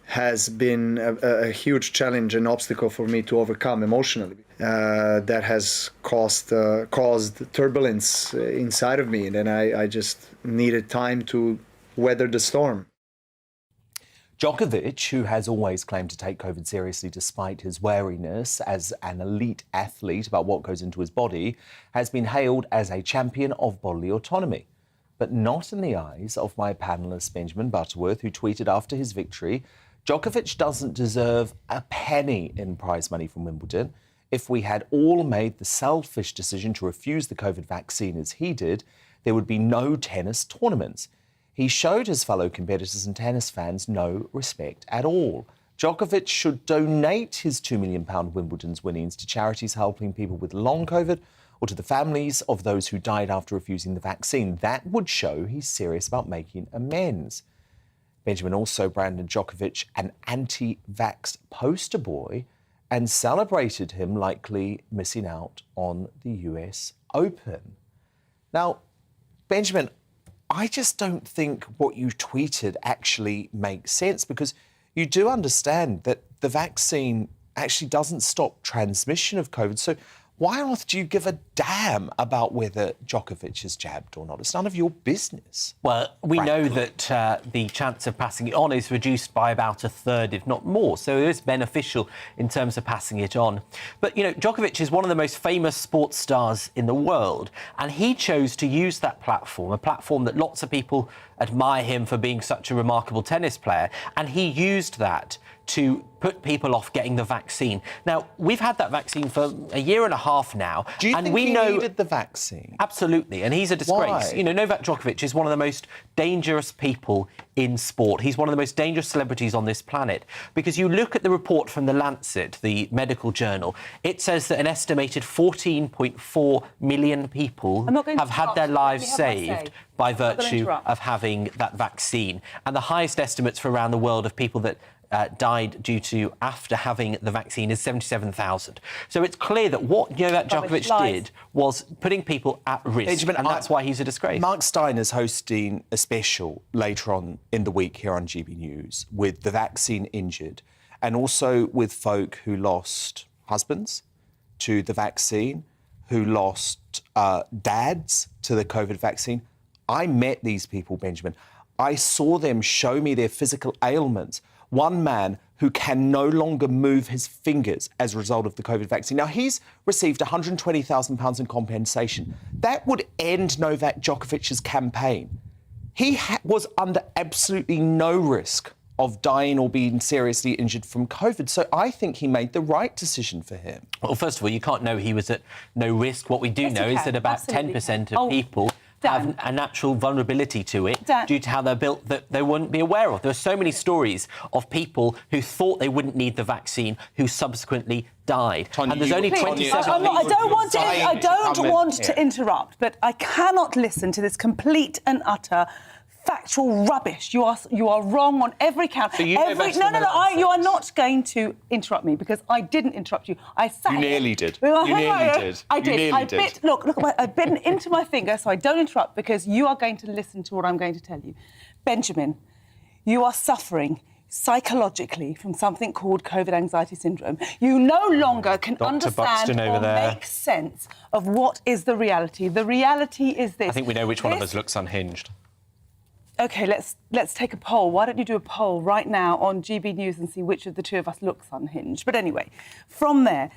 has been a huge challenge and obstacle for me to overcome emotionally. That has caused turbulence inside of me, and then I just needed time to weather the storm. Djokovic, who has always claimed to take COVID seriously despite his wariness as an elite athlete about what goes into his body, has been hailed as a champion of bodily autonomy. But not in the eyes of my panellist Benjamin Butterworth, who tweeted after his victory, Djokovic doesn't deserve a penny in prize money from Wimbledon. If we had all made the selfish decision to refuse the COVID vaccine as he did, there would be no tennis tournaments. He showed his fellow competitors and tennis fans no respect at all. Djokovic should donate his £2 million Wimbledon's winnings to charities helping people with long COVID or to the families of those who died after refusing the vaccine. That would show he's serious about making amends. Benjamin also branded Djokovic an anti-vax poster boy and celebrated him likely missing out on the US Open. Now, Benjamin, I just don't think what you tweeted actually makes sense, because you do understand that the vaccine actually doesn't stop transmission of COVID. So why on earth do you give a damn about whether Djokovic is jabbed or not? It's none of your business. Well, we know that the chance of passing it on is reduced by about a third, if not more. So it is beneficial in terms of passing it on. But, you know, Djokovic is one of the most famous sports stars in the world, and he chose to use that platform, a platform that lots of people admire him for being such a remarkable tennis player, and he used that to put people off getting the vaccine. Now, we've had that vaccine for a year and a half now. Do you think he needed the vaccine? Absolutely, and he's a disgrace. Why? You know, Novak Djokovic is one of the most dangerous people in sport. He's one of the most dangerous celebrities on this planet, because you look at the report from The Lancet, the medical journal, it says that an estimated 14.4 million people have had their lives saved by virtue of having that vaccine. And the highest estimates for around the world of people that died due to after having the vaccine is 77,000. So it's clear that what Novak Djokovic did was putting people at risk, and that's why he's a disgrace. Mark Steiner's hosting a special later on in the week here on GB News with the vaccine injured, and also with folk who lost husbands to the vaccine, who lost dads to the COVID vaccine. I met these people, Benjamin. I saw them show me their physical ailments. One man who can no longer move his fingers as a result of the COVID vaccine. Now, he's received £120,000 in compensation. That would end Novak Djokovic's campaign. He was under absolutely no risk of dying or being seriously injured from COVID. So I think he made the right decision for him. Well, first of all, you can't know he was at no risk. What we do know is that about 10% of people have a natural vulnerability to it due to how they're built that they wouldn't be aware of. There are so many stories of people who thought they wouldn't need the vaccine who subsequently died. Tonya, and there's only 27 I don't want to interrupt, but I cannot listen to this complete and utter factual rubbish. You are wrong on every count. So you know better than you are not going to interrupt me, because I didn't interrupt you. I sat You nearly here. did. Well, You nearly did. I You did. nearly I did. bit. Look. I've bitten into my finger, so I don't interrupt, because you are going to listen to what I'm going to tell you. Benjamin, you are suffering psychologically from something called COVID anxiety syndrome. You no longer can understand or make sense of what is the reality. The reality is this. I think we know which one of us looks unhinged. OK, let's take a poll. Why don't you do a poll right now on GB News and see which of the two of us looks unhinged? But anyway, from there,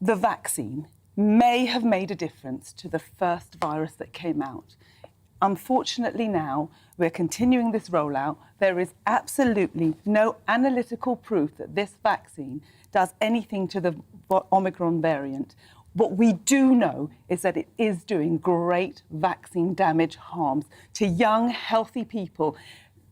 the vaccine may have made a difference to the first virus that came out. Unfortunately now, we're continuing this rollout. There is absolutely no analytical proof that this vaccine does anything to the Omicron variant. What we do know is that it is doing great vaccine damage harms to young, healthy people.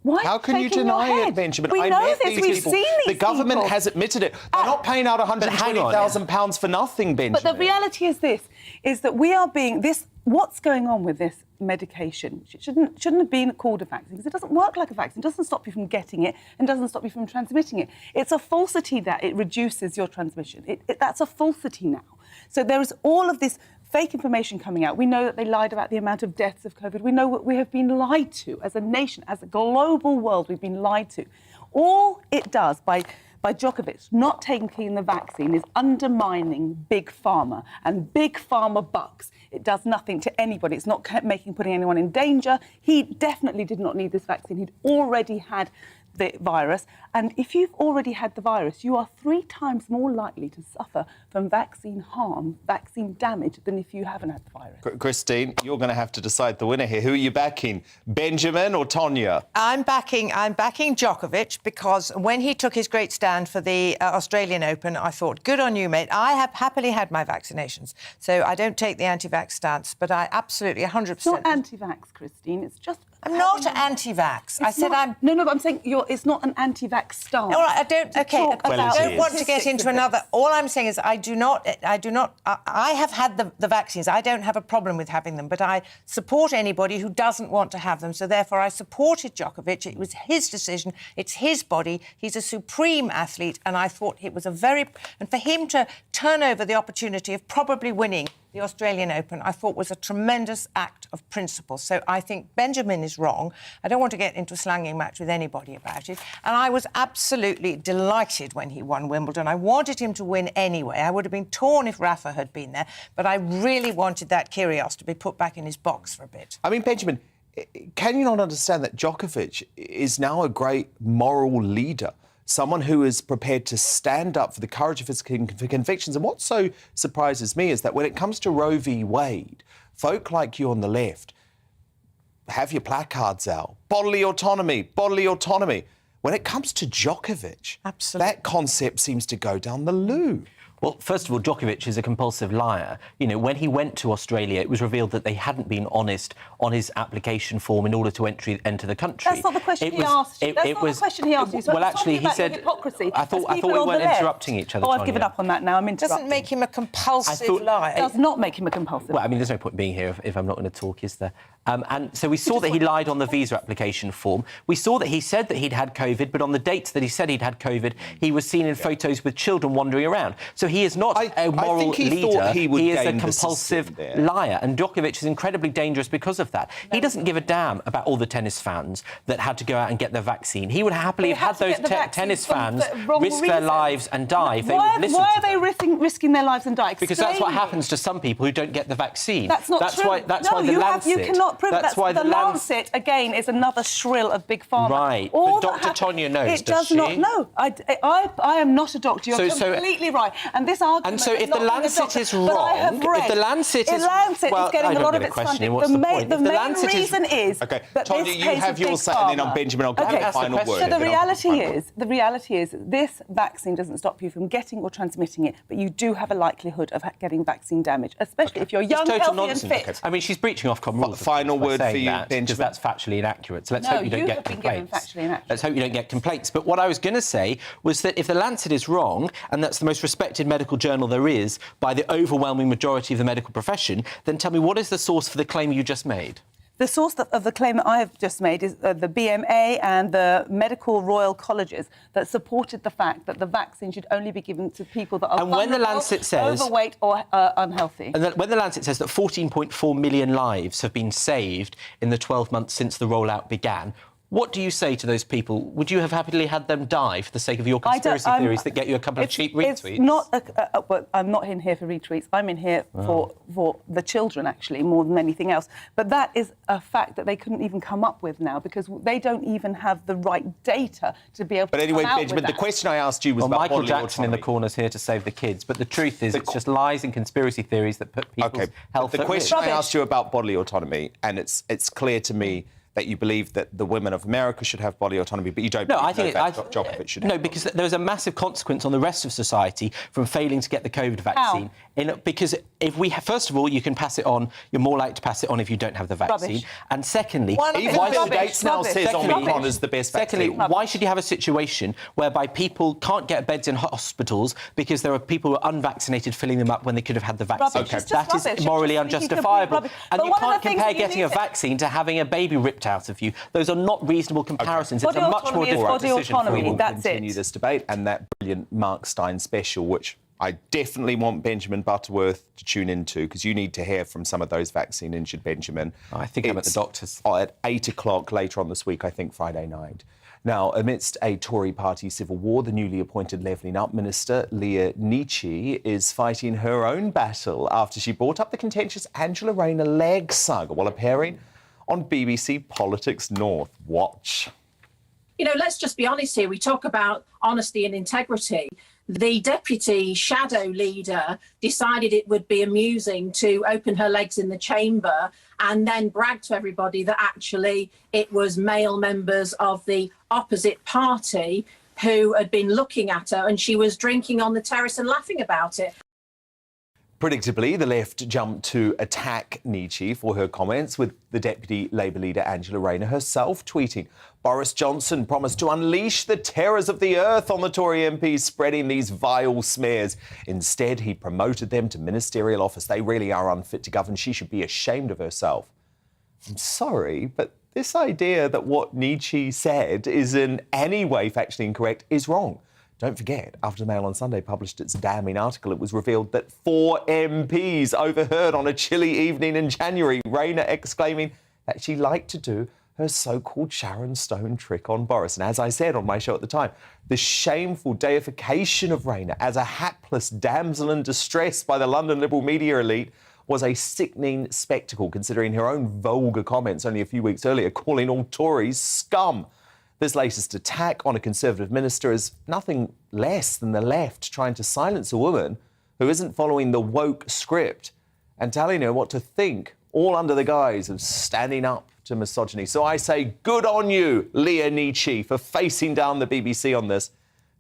Why How can you deny it, Benjamin? We I know met this. these We've people. seen these The government people. has admitted it. They're not paying out £120,000 for nothing, Benjamin. But the reality is this, is that we are being... What's going on with this medication? It shouldn't have been called a vaccine, because it doesn't work like a vaccine. It doesn't stop you from getting it and doesn't stop you from transmitting it. It's a falsity that it reduces your transmission. That's a falsity now. So there is all of this fake information coming out. We know that they lied about the amount of deaths of COVID. We know what we have been lied to as a nation, as a global world. We've been lied to. All it does by Djokovic not taking the vaccine is undermining Big Pharma and Big Pharma bucks. It does nothing to anybody. It's not putting anyone in danger. He definitely did not need this vaccine. He'd already had the virus. And if you've already had the virus, you are 3 times more likely to suffer from vaccine harm, vaccine damage, than if you haven't had the virus. Christine, you're going to have to decide the winner here. Who are you backing, Benjamin or Tonya? I'm backing Djokovic, because when he took his great stand for the Australian Open, I thought, good on you, mate. I have happily had my vaccinations, so I don't take the anti-vax stance, but I absolutely 100%... It's not anti-vax, Christine. It's just... I'm not anti-vax. I said I'm... No, but I'm saying it's not an anti-vax stance. No, I don't... OK, Well, I don't want to get into another... All I'm saying is I have had the vaccines. I don't have a problem with having them, but I support anybody who doesn't want to have them. So, therefore, I supported Djokovic. It was his decision. It's his body. He's a supreme athlete, and I thought it was a very... And for him to turn over the opportunity of probably winning the Australian Open, I thought was a tremendous act of principle. So I think Benjamin is wrong. I don't want to get into a slanging match with anybody about it. And I was absolutely delighted when he won Wimbledon. I wanted him to win anyway. I would have been torn if Rafa had been there, but I really wanted that Kyrgios to be put back in his box for a bit. I mean, Benjamin, can you not understand that Djokovic is now a great moral leader? Someone who is prepared to stand up for the courage of his convictions. And what so surprises me is that when it comes to Roe v. Wade, folk like you on the left have your placards out. Bodily autonomy, bodily autonomy. When it comes to Djokovic, that concept seems to go down the loo. Well, first of all, Djokovic is a compulsive liar. You know, when he went to Australia, it was revealed that they hadn't been honest on his application form in order to enter the country. That's not the question he asked you. That's not the question he asked you. So well, actually, he said... hypocrisy. I thought we weren't interrupting each other, Oh, I've given up on that now. I'm interrupting. Doesn't make him a compulsive liar. It does not make him a compulsive liar. Well, I mean, there's no point being here if I'm not going to talk, is there? And so we saw that he lied on the visa application form. We saw that he said that he'd had COVID, but on the dates that he said he'd had COVID, he was seen in photos with children wandering around. So he is not a moral leader. He is a compulsive liar. And Djokovic is incredibly dangerous because of that. He doesn't give a damn about all the tennis fans that had to go out and get their vaccine. He would happily have had those tennis fans risk their lives and die if they would listen to them. Why are they risking their lives and die? Because that's what happens to some people who don't get the vaccine. That's not true. That's why the Lancet... You cannot prove that's why the Lancet, again, is another shrill of Big Pharma. Right. But Dr. Tonya knows, does she? Not. No. I am not a doctor. You're completely right. And this argument... And so if the Lancet is wrong... If the Lancet is... The Lancet is getting a lot of its funding. The main reason is... OK, Tonya, you have your say, and then on Benjamin, I'll give you the final word. So the reality is this vaccine doesn't stop you from getting or transmitting it, but you do have a likelihood of getting vaccine damage, especially if you're young, healthy and fit. I mean, she's breaching Ofcom rules. Final word for you, Benjamin. Because that's factually inaccurate. So let's hope you don't get complaints. Let's hope you don't get complaints. But what I was going to say was that if the Lancet is wrong, and that's the most respected medical journal there is by the overwhelming majority of the medical profession, then tell me, what is the source for the claim you just made? The source of the claim that I have just made is the BMA and the medical royal colleges that supported the fact that the vaccine should only be given to people that are overweight or unhealthy. And when the Lancet says that 14.4 million lives have been saved in the 12 months since the rollout began, what do you say to those people? Would you have happily had them die for the sake of your conspiracy theories that get you a couple of cheap retweets? It's not I'm not in here for retweets. I'm in here for the children, actually, more than anything else. But that is a fact that they couldn't even come up with now because they don't even have the right data to be able to come out Benjamin, the question I asked you was about Michael bodily Jackson autonomy. in the corner's here to save the kids. But the truth is, it's just lies and conspiracy theories that put people's health at risk. The question I asked you about bodily autonomy, and it's clear to me that you believe that the women of America should have bodily autonomy, but you don't believe Djokovic should have. No, because there's a massive consequence on the rest of society from failing to get the COVID vaccine. Because if we, first of all, you can pass it on, you're more likely to pass it on if you don't have the vaccine. Rubbish. And secondly, is the best secondly, why should you have a situation whereby people can't get beds in hospitals because there are people who are unvaccinated filling them up when they could have had the vaccine? That is morally unjustifiable. And you can't compare getting a vaccine to having a baby ripped out of you. Those are not reasonable comparisons. It's a much more difficult decision for you. We will continue this debate and that brilliant Mark Stein special, which I definitely want Benjamin Butterworth to tune into because you need to hear from some of those vaccine-injured Benjamin. I think I'm at the doctor's. At 8 o'clock later on this week, I think Friday night. Now, amidst a Tory party civil war, the newly appointed Levelling Up Minister, Leah Nietzsche, is fighting her own battle after she brought up the contentious Angela Rayner leg saga while appearing on BBC Politics North. Watch. You know, let's just be honest here. We talk about honesty and integrity. The deputy shadow leader decided it would be amusing to open her legs in the chamber and then brag to everybody that actually it was male members of the opposite party who had been looking at her, and she was drinking on the terrace and laughing about it. Predictably, the left jumped to attack Nietzsche for her comments, with the Deputy Labour leader Angela Rayner herself tweeting, "Boris Johnson promised to unleash the terrors of the earth on the Tory MPs spreading these vile smears. Instead, he promoted them to ministerial office. They really are unfit to govern. She should be ashamed of herself." I'm sorry, but this idea that what Nietzsche said is in any way factually incorrect is wrong. Don't forget, after the Mail on Sunday published its damning article, it was revealed that 4 MPs overheard on a chilly evening in January Rayner exclaiming that she liked to do her so-called Sharon Stone trick on Boris. And as I said on my show at the time, the shameful deification of Rayner as a hapless damsel in distress by the London Liberal media elite was a sickening spectacle, considering her own vulgar comments only a few weeks earlier, calling all Tories scum. This latest attack on a Conservative minister is nothing less than the left trying to silence a woman who isn't following the woke script and telling her what to think, all under the guise of standing up to misogyny. So I say good on you, Leah Nietzsche, for facing down the BBC on this,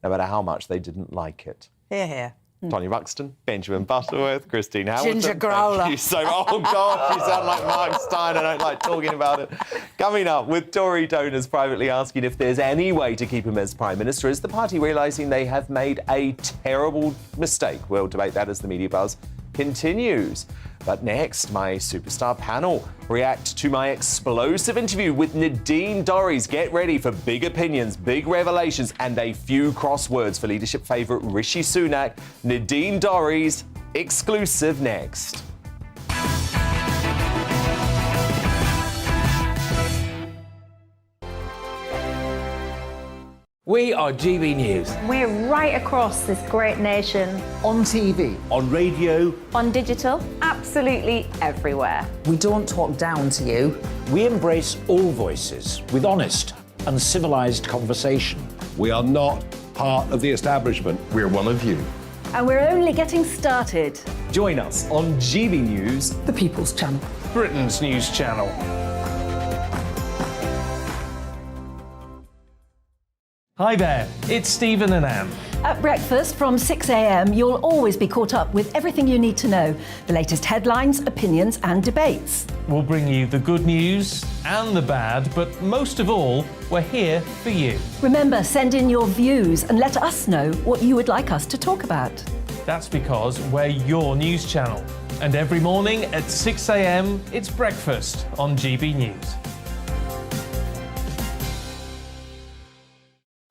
no matter how much they didn't like it. Hear, hear. Tony Ruxton, Benjamin Butterworth, Christine Hamilton. Ginger growler. Thank you so much. Oh, God, you sound like Mark Stein. I don't like talking about it. Coming up, with Tory donors privately asking if there's any way to keep him as Prime Minister, is the party realising they have made a terrible mistake? We'll debate that as the media buzz continues. But next, my superstar panel react to my explosive interview with Nadine Dorries. Get ready for big opinions, big revelations, and a few crosswords for leadership favourite Rishi Sunak. Nadine Dorries, exclusive next. We are GB News. We're right across this great nation. On TV. On radio. On digital. Absolutely everywhere. We don't talk down to you. We embrace all voices with honest and civilised conversation. We are not part of the establishment. We're one of you. And we're only getting started. Join us on GB News, The People's Channel. Britain's news channel. Hi there, it's Stephen and Anne. At breakfast from 6 a.m, you'll always be caught up with everything you need to know, the latest headlines, opinions and debates. We'll bring you the good news and the bad, but most of all, we're here for you. Remember, send in your views and let us know what you would like us to talk about. That's because we're your news channel. And every morning at 6 a.m, it's breakfast on GB News.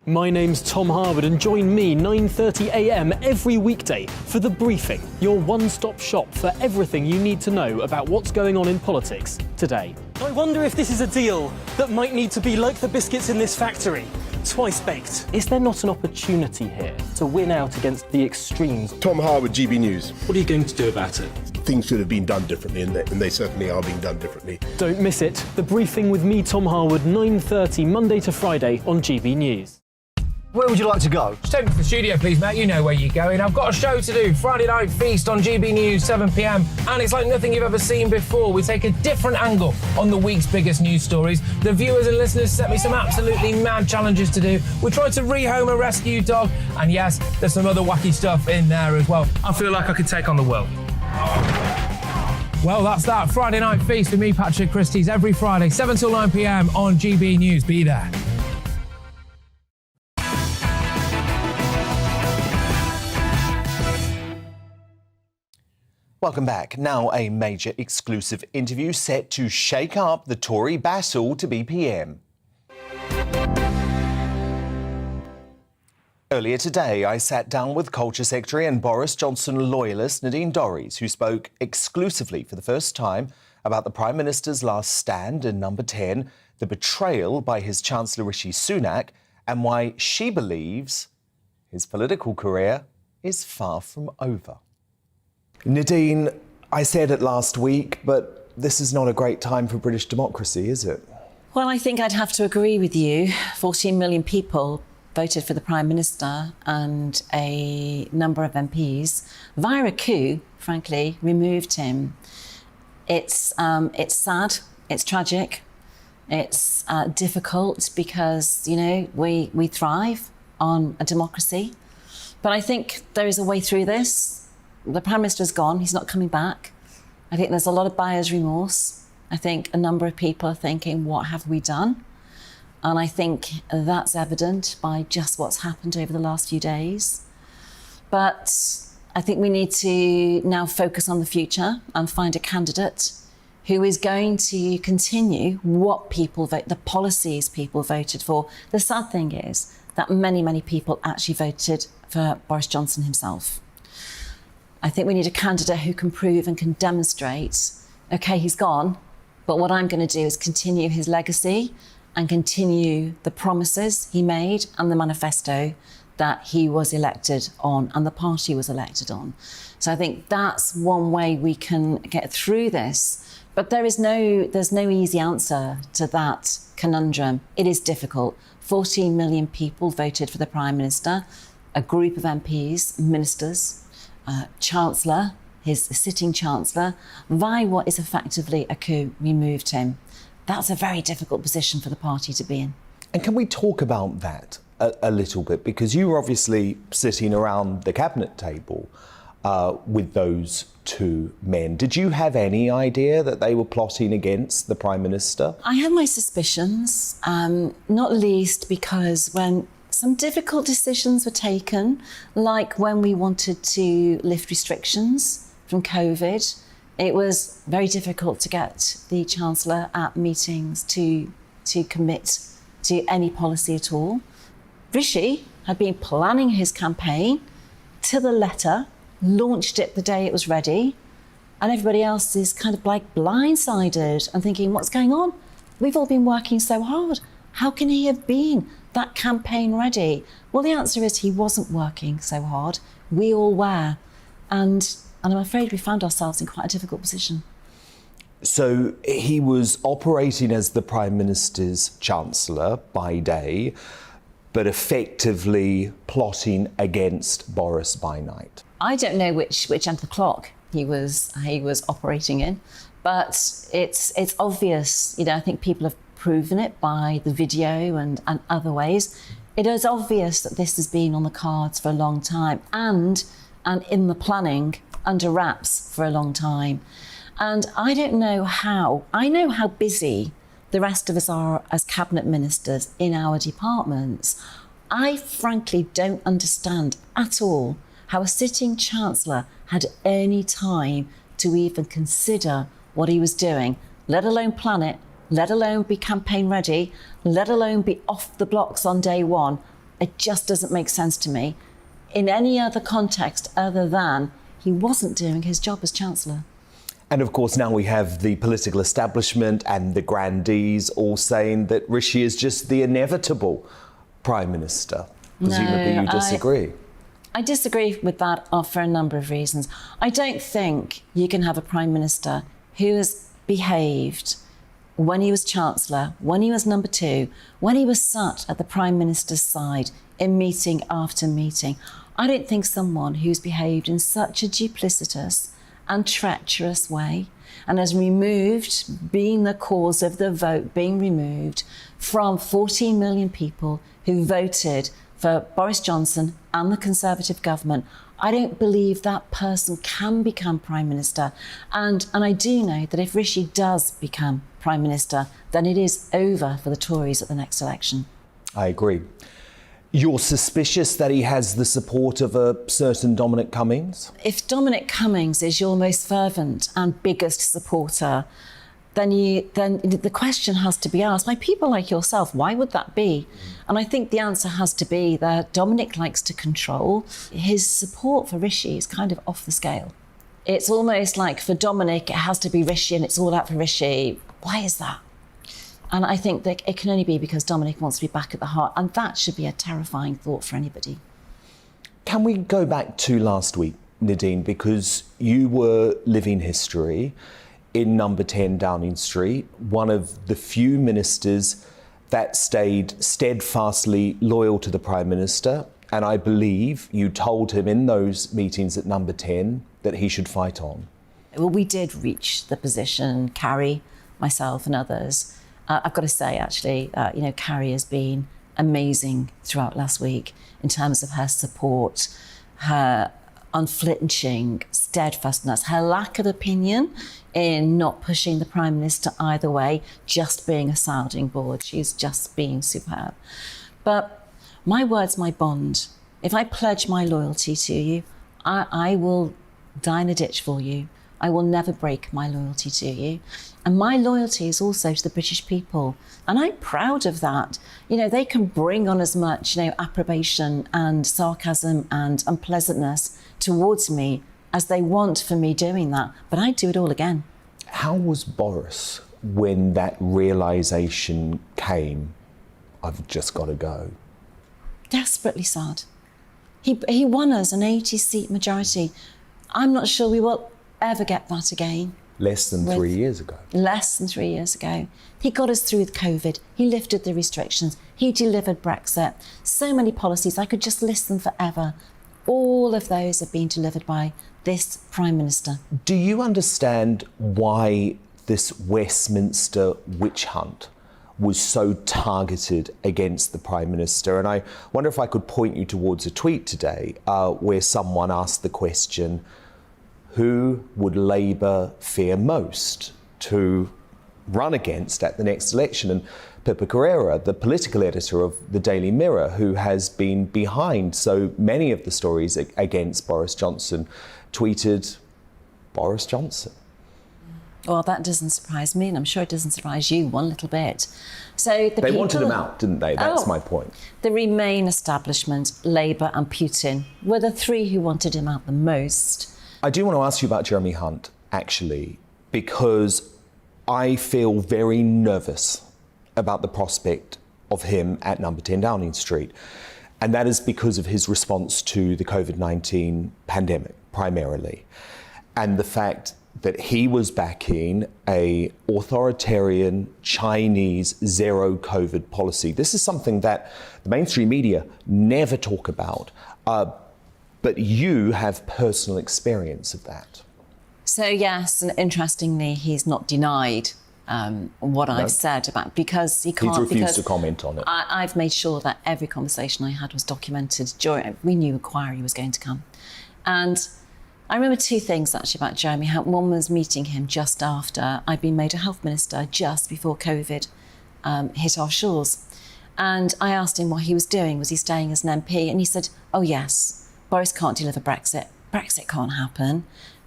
My name's Tom Harwood, and join me 9:30 a.m. every weekday for The Briefing, your one-stop shop for everything you need to know about what's going on in politics today. I wonder if this is a deal that might need to be like the biscuits in this factory, twice baked. Is there not an opportunity here to win out against the extremes? Tom Harwood, GB News. What are you going to do about it? Things should have been done differently, and they certainly are being done differently. Don't miss it. The Briefing with me, Tom Harwood, 9:30 Monday to Friday on GB News. Where would you like to go? Just take me to the studio, please, Matt. You know where you're going. I've got a show to do. Friday Night Feast on GB News, 7 p.m. And it's like nothing you've ever seen before. We take a different angle on the week's biggest news stories. The viewers and listeners set me some absolutely mad challenges to do. We tried to rehome a rescue dog. And yes, there's some other wacky stuff in there as well. I feel like I could take on the world. Well, that's that. Friday Night Feast with me, Patrick Christie's, every Friday, 7 till 9 p.m. on GB News. Be there. Welcome back. Now a major exclusive interview set to shake up the Tory battle to be PM. Earlier today, I sat down with Culture Secretary and Boris Johnson loyalist Nadine Dorries, who spoke exclusively for the first time about the Prime Minister's last stand in Number 10, the betrayal by his Chancellor Rishi Sunak, and why she believes his political career is far from over. Nadine, I said it last week, but this is not a great time for British democracy, is it? Well, I think I'd have to agree with you. 14 million people voted for the Prime Minister and a number of MPs, via a coup, frankly, removed him. It's sad, it's tragic, it's difficult because, you know, we thrive on a democracy. But I think there is a way through this. The Prime Minister's gone, he's not coming back. I think there's a lot of buyer's remorse. I think a number of people are thinking, what have we done? And I think that's evident by just what's happened over the last few days. But I think we need to now focus on the future and find a candidate who is going to continue what people vote, the policies people voted for. The sad thing is that many, many people actually voted for Boris Johnson himself. I think we need a candidate who can prove and can demonstrate, OK, he's gone, but what I'm going to do is continue his legacy and continue the promises he made and the manifesto that he was elected on and the party was elected on. So I think that's one way we can get through this. But there's no easy answer to that conundrum. It is difficult. 14 million people voted for the Prime Minister, a group of MPs, ministers, Chancellor, his sitting Chancellor, via what is effectively a coup, removed him. That's a very difficult position for the party to be in. And can we talk about that a little bit? Because you were obviously sitting around the cabinet table with those two men. Did you have any idea that they were plotting against the Prime Minister? I have my suspicions, not least because when some difficult decisions were taken, like when we wanted to lift restrictions from COVID, it was very difficult to get the Chancellor at meetings to commit to any policy at all. Rishi had been planning his campaign to the letter, launched it the day it was ready, and everybody else is kind of like blindsided and thinking, what's going on? We've all been working so hard. How can he have been that campaign ready? Well, the answer is he wasn't working so hard. We all were. And I'm afraid we found ourselves in quite a difficult position. So he was operating as the Prime Minister's Chancellor by day, but effectively plotting against Boris by night. I don't know which end of the clock he was operating in, but it's obvious. You know, I think people have proven it by the video and other ways. It is obvious that this has been on the cards for a long time and in the planning under wraps for a long time. And I don't know how. I know how busy the rest of us are as cabinet ministers in our departments. I frankly don't understand at all how a sitting Chancellor had any time to even consider what he was doing, let alone plan it, let alone be campaign ready, let alone be off the blocks on day one. It just doesn't make sense to me in any other context other than he wasn't doing his job as Chancellor. And of course, now we have the political establishment and the grandees all saying that Rishi is just the inevitable Prime Minister. Presumably you disagree. I disagree with that for a number of reasons. I don't think you can have a Prime Minister who has behaved when he was Chancellor, when he was number two, when he was sat at the Prime Minister's side in meeting after meeting. I don't think someone who's behaved in such a duplicitous and treacherous way and has removed, being the cause of the vote being removed from 14 million people who voted for Boris Johnson and the Conservative government, I don't believe that person can become Prime Minister. And I do know that if Rishi does become Prime Minister, then it is over for the Tories at the next election. I agree. You're suspicious that he has the support of a certain Dominic Cummings? If Dominic Cummings is your most fervent and biggest supporter, then the question has to be asked by people like yourself, why would that be? And I think the answer has to be that Dominic likes to control. His support for Rishi is kind of off the scale. It's almost like for Dominic, it has to be Rishi and it's all out for Rishi. Why is that? And I think that it can only be because Dominic wants to be back at the heart, and that should be a terrifying thought for anybody. Can we go back to last week, Nadine, because you were living history in number 10 Downing Street, one of the few ministers that stayed steadfastly loyal to the Prime Minister, and I believe you told him in those meetings at number 10 that he should fight on. Well, we did reach the position, Carrie, myself and others. I've got to say, actually, Carrie has been amazing throughout last week in terms of her support, her unflinching steadfastness, her lack of opinion in not pushing the Prime Minister either way, just being a sounding board. She's just been superb. But my word's my bond. If I pledge my loyalty to you, I will die in a ditch for you. I will never break my loyalty to you. And my loyalty is also to the British people. And I'm proud of that. They can bring on as much, approbation and sarcasm and unpleasantness towards me as they want for me doing that. But I'd do it all again. How was Boris when that realisation came, I've just got to go? Desperately sad. He won us an 80-seat majority. I'm not sure we will ever get that again. Less than 3 years ago. Less than 3 years ago. He got us through with COVID. He lifted the restrictions. He delivered Brexit. So many policies, I could just list them forever. All of those have been delivered by this Prime Minister. Do you understand why this Westminster witch hunt was so targeted against the Prime Minister? And I wonder if I could point you towards a tweet today where someone asked the question, who would Labour fear most to run against at the next election? And Pippa Carrera, the political editor of the Daily Mirror, who has been behind so many of the stories against Boris Johnson, tweeted Boris Johnson. Well, that doesn't surprise me, and I'm sure it doesn't surprise you one little bit. So they wanted him out, didn't they? That's my point. The Remain establishment, Labour and Putin were the three who wanted him out the most. I do want to ask you about Jeremy Hunt, actually, because I feel very nervous about the prospect of him at number 10 Downing Street. And that is because of his response to the COVID-19 pandemic, primarily. And the fact that he was backing a authoritarian Chinese zero COVID policy. This is something that the mainstream media never talk about. But you have personal experience of that. So yes, and interestingly, he's not denied what I've said about, because he can't. He's refused to comment on it. I've made sure that every conversation I had was documented. We knew inquiry was going to come. And I remember two things actually about Jeremy Hunt. One was meeting him just after I'd been made a health minister, just before COVID hit our shores. And I asked him what he was doing. Was he staying as an MP? And he said, oh yes, Boris can't deliver Brexit. Brexit can't happen.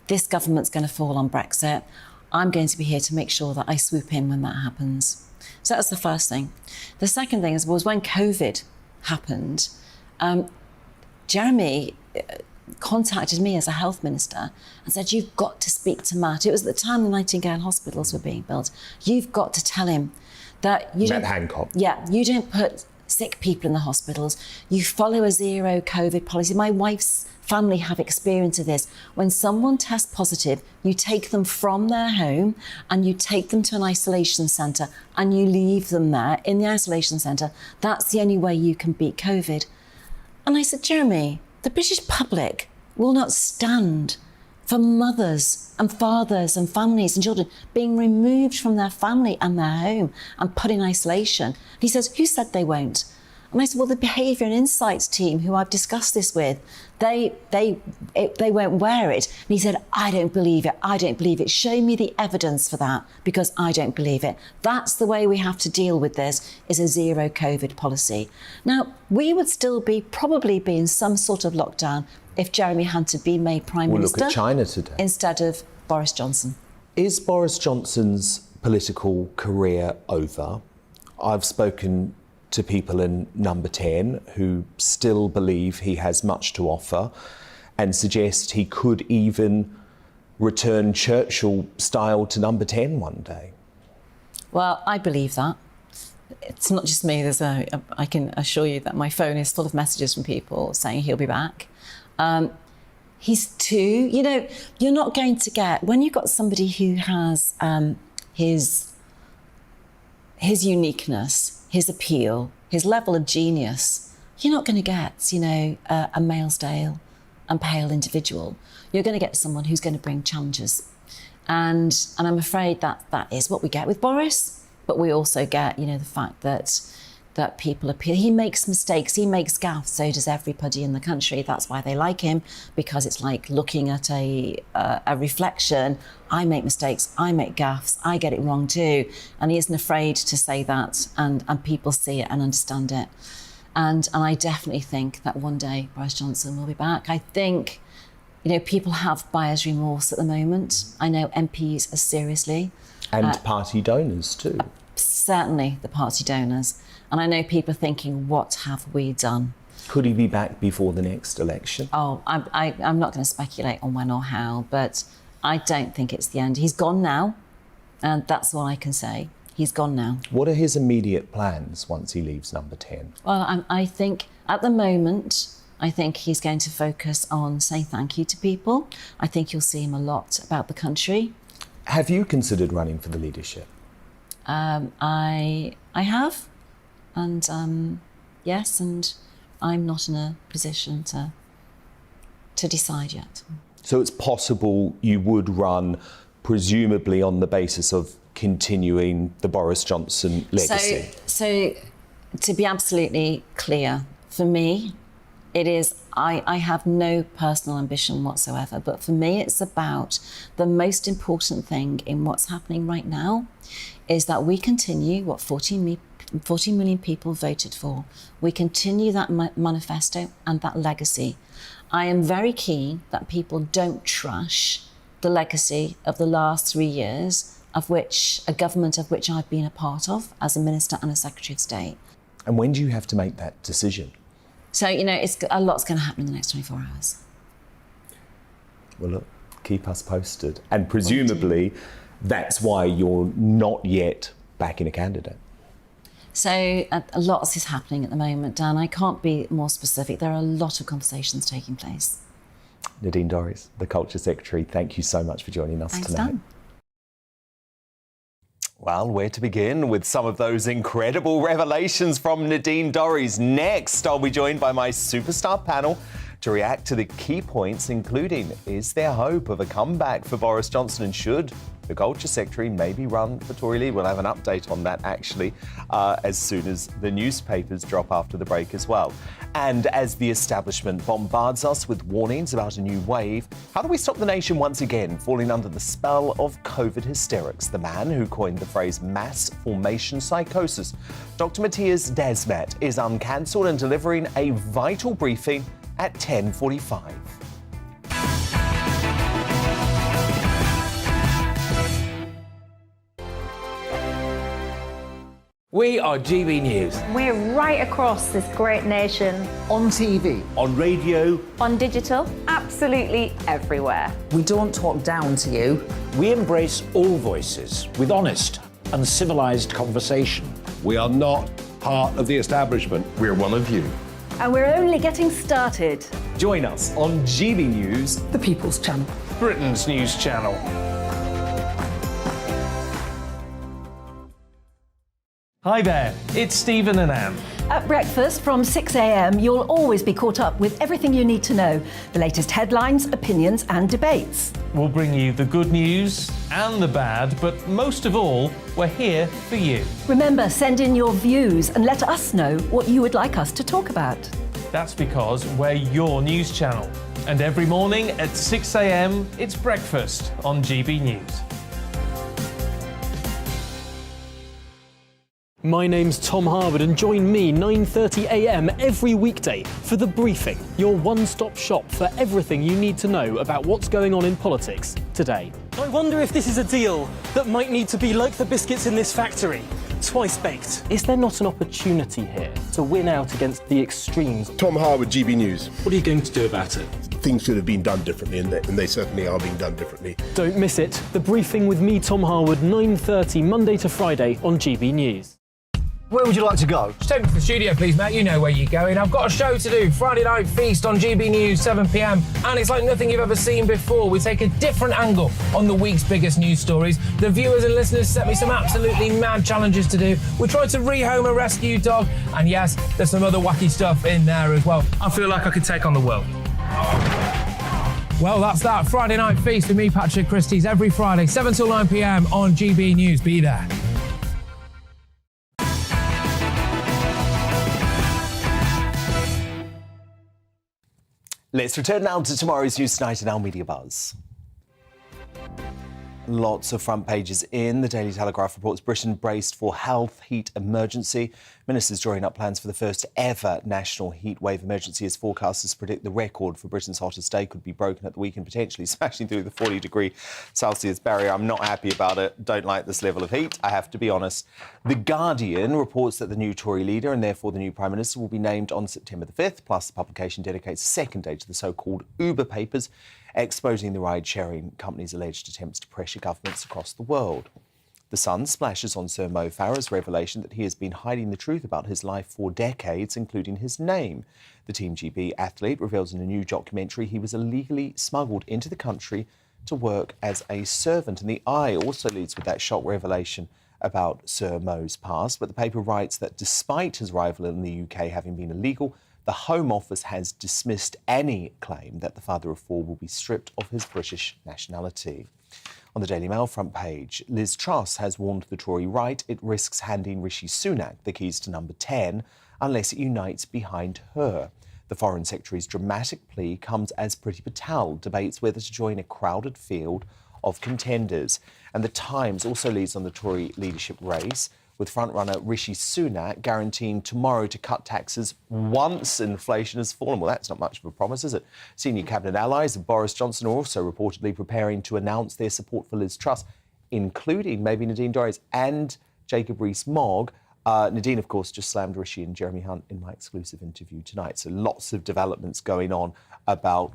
This government's going to fall on Brexit. I'm going to be here to make sure that I swoop in when that happens. So that was the first thing. The second thing was when COVID happened, Jeremy contacted me as a health minister and said, you've got to speak to Matt. It was at the time the Nightingale hospitals were being built. You've got to tell him that you Matt Hancock. Yeah, you don't put sick people in the hospitals. You follow a zero COVID policy. My wife's family have experience of this. When someone tests positive, you take them from their home and you take them to an isolation centre and you leave them there in the isolation centre. That's the only way you can beat COVID. And I said, Jeremy, the British public will not stand for mothers and fathers and families and children being removed from their family and their home and put in isolation. And he says, who said they won't? And I said, well, the Behaviour and Insights team, who I've discussed this with, they won't wear it. And he said, I don't believe it. I don't believe it. Show me the evidence for that, because I don't believe it. That's the way we have to deal with this, is a zero COVID policy. Now, we would still probably be in some sort of lockdown if Jeremy Hunt had been made Prime Minister. Look at China today. Instead of Boris Johnson. Is Boris Johnson's political career over? I've spoken to people in number 10 who still believe he has much to offer and suggest he could even return Churchill style to number 10 one day. Well, I believe that. it's not just me. I can assure you that my phone is full of messages from people saying he'll be back. He's too, you know, you're not going to get, when you've got somebody who has his uniqueness, his appeal, his level of genius, you're not going to get, you know, a male stale and pale individual. You're going to get someone who's going to bring challenges. And I'm afraid that is what we get with Boris, but we also get, you know, the fact that people appeal. He makes mistakes, he makes gaffes, so does everybody in the country. That's why they like him, because it's like looking at a reflection. I make mistakes, I make gaffes, I get it wrong too. And he isn't afraid to say that, and people see it and understand it. And I definitely think that one day Boris Johnson will be back. I think, you know, people have buyer's remorse at the moment. I know MPs are seriously. And party donors too. Certainly the party donors. And I know people are thinking, what have we done? Could he be back before the next election? Oh, I'm not going to speculate on when or how, but I don't think it's the end. He's gone now, and that's all I can say. He's gone now. What are his immediate plans once he leaves Number 10? Well, I think at the moment, I think he's going to focus on saying thank you to people. I think you'll see him a lot about the country. Have you considered running for the leadership? I have. And yes, and I'm not in a position to decide yet. So it's possible you would run, presumably on the basis of continuing the Boris Johnson legacy? So to be absolutely clear, for me, it is, I have no personal ambition whatsoever, but for me it's about the most important thing in what's happening right now is that we continue what 14 million people voted for. We continue that manifesto and that legacy. I am very keen that people don't trash the legacy of the last 3 years, of which a government of which I've been a part of as a minister and a Secretary of State. And when do you have to make that decision? So, you know, a lot's going to happen in the next 24 hours. Well, look, keep us posted. And presumably, that's why you're not yet backing a candidate. So a lot is happening at the moment, Dan. I can't be more specific. There are a lot of conversations taking place. Nadine Dorries, the Culture Secretary, thank you so much for joining us Thanks, tonight. Dan. Well, where to begin with some of those incredible revelations from Nadine Dorries. Next, I'll be joined by my superstar panel to react to the key points, including, is there hope of a comeback for Boris Johnson, and should the Culture Secretary maybe run for Tory lead? We'll have an update on that, actually, as soon as the newspapers drop after the break as well. And as the establishment bombards us with warnings about a new wave, how do we stop the nation once again falling under the spell of COVID hysterics? The man who coined the phrase mass formation psychosis, Dr. Matthias Desmet, is uncancelled and delivering a vital briefing at 10:45. We are GB News. We're right across this great nation. On TV. On radio. On digital. Absolutely everywhere. We don't talk down to you. We embrace all voices with honest and civilised conversation. We are not part of the establishment. We're one of you. And we're only getting started. Join us on GB News, The People's Channel. Britain's news channel. Hi there, it's Stephen and Anne. At breakfast from 6 a.m, you'll always be caught up with everything you need to know, the latest headlines, opinions and debates. We'll bring you the good news and the bad, but most of all, we're here for you. Remember, send in your views and let us know what you would like us to talk about. That's because we're your news channel. And every morning at 6 a.m, it's breakfast on GB News. My name's Tom Harwood, and join me 9:30 a.m. every weekday for The Briefing, your one-stop shop for everything you need to know about what's going on in politics today. I wonder if this is a deal that might need to be like the biscuits in this factory, twice baked. Is there not an opportunity here to win out against the extremes? Tom Harwood, GB News. What are you going to do about it? Things should have been done differently, and they certainly are being done differently. Don't miss it. The Briefing with me, Tom Harwood, 9:30 Monday to Friday on GB News. Where would you like to go? Just take me to the studio, please, Matt. You know where you're going. I've got a show to do. Friday Night Feast on GB News, 7 p.m. And it's like nothing you've ever seen before. We take a different angle on the week's biggest news stories. The viewers and listeners set me some absolutely mad challenges to do. We tried to rehome a rescue dog. And yes, there's some other wacky stuff in there as well. I feel like I could take on the world. Well, that's that. Friday Night Feast with me, Patrick Christie's, every Friday, 7 till 9 p.m. on GB News. Be there. Let's return now to tomorrow's News Tonight and our Media Buzz. Lots of front pages in. The Daily Telegraph reports Britain braced for health heat emergency. Ministers drawing up plans for the first ever national heat wave emergency as forecasters predict the record for Britain's hottest day could be broken at the weekend, potentially smashing through the 40-degree Celsius barrier. I'm not happy about it. Don't like this level of heat, I have to be honest. The Guardian reports that the new Tory leader and therefore the new Prime Minister will be named on September the 5th, plus the publication dedicates a second day to the so-called Uber papers, exposing the ride-sharing company's alleged attempts to pressure governments across the world. The Sun splashes on Sir Mo Farah's revelation that he has been hiding the truth about his life for decades, including his name. The Team GB athlete reveals in a new documentary he was illegally smuggled into the country to work as a servant. And the Eye also leads with that shock revelation about Sir Mo's past. But the paper writes that despite his arrival in the UK having been illegal, the Home Office has dismissed any claim that the father of four will be stripped of his British nationality. On the Daily Mail front page, Liz Truss has warned the Tory right it risks handing Rishi Sunak the keys to number 10 unless it unites behind her. The Foreign Secretary's dramatic plea comes as Priti Patel debates whether to join a crowded field of contenders. And the Times also leads on the Tory leadership race, with frontrunner Rishi Sunak guaranteeing tomorrow to cut taxes once inflation has fallen. Well, that's not much of a promise, is it? Senior cabinet allies of Boris Johnson are also reportedly preparing to announce their support for Liz Truss, including maybe Nadine Dorries and Jacob Rees-Mogg. Nadine, of course, just slammed Rishi and Jeremy Hunt in my exclusive interview tonight. So lots of developments going on about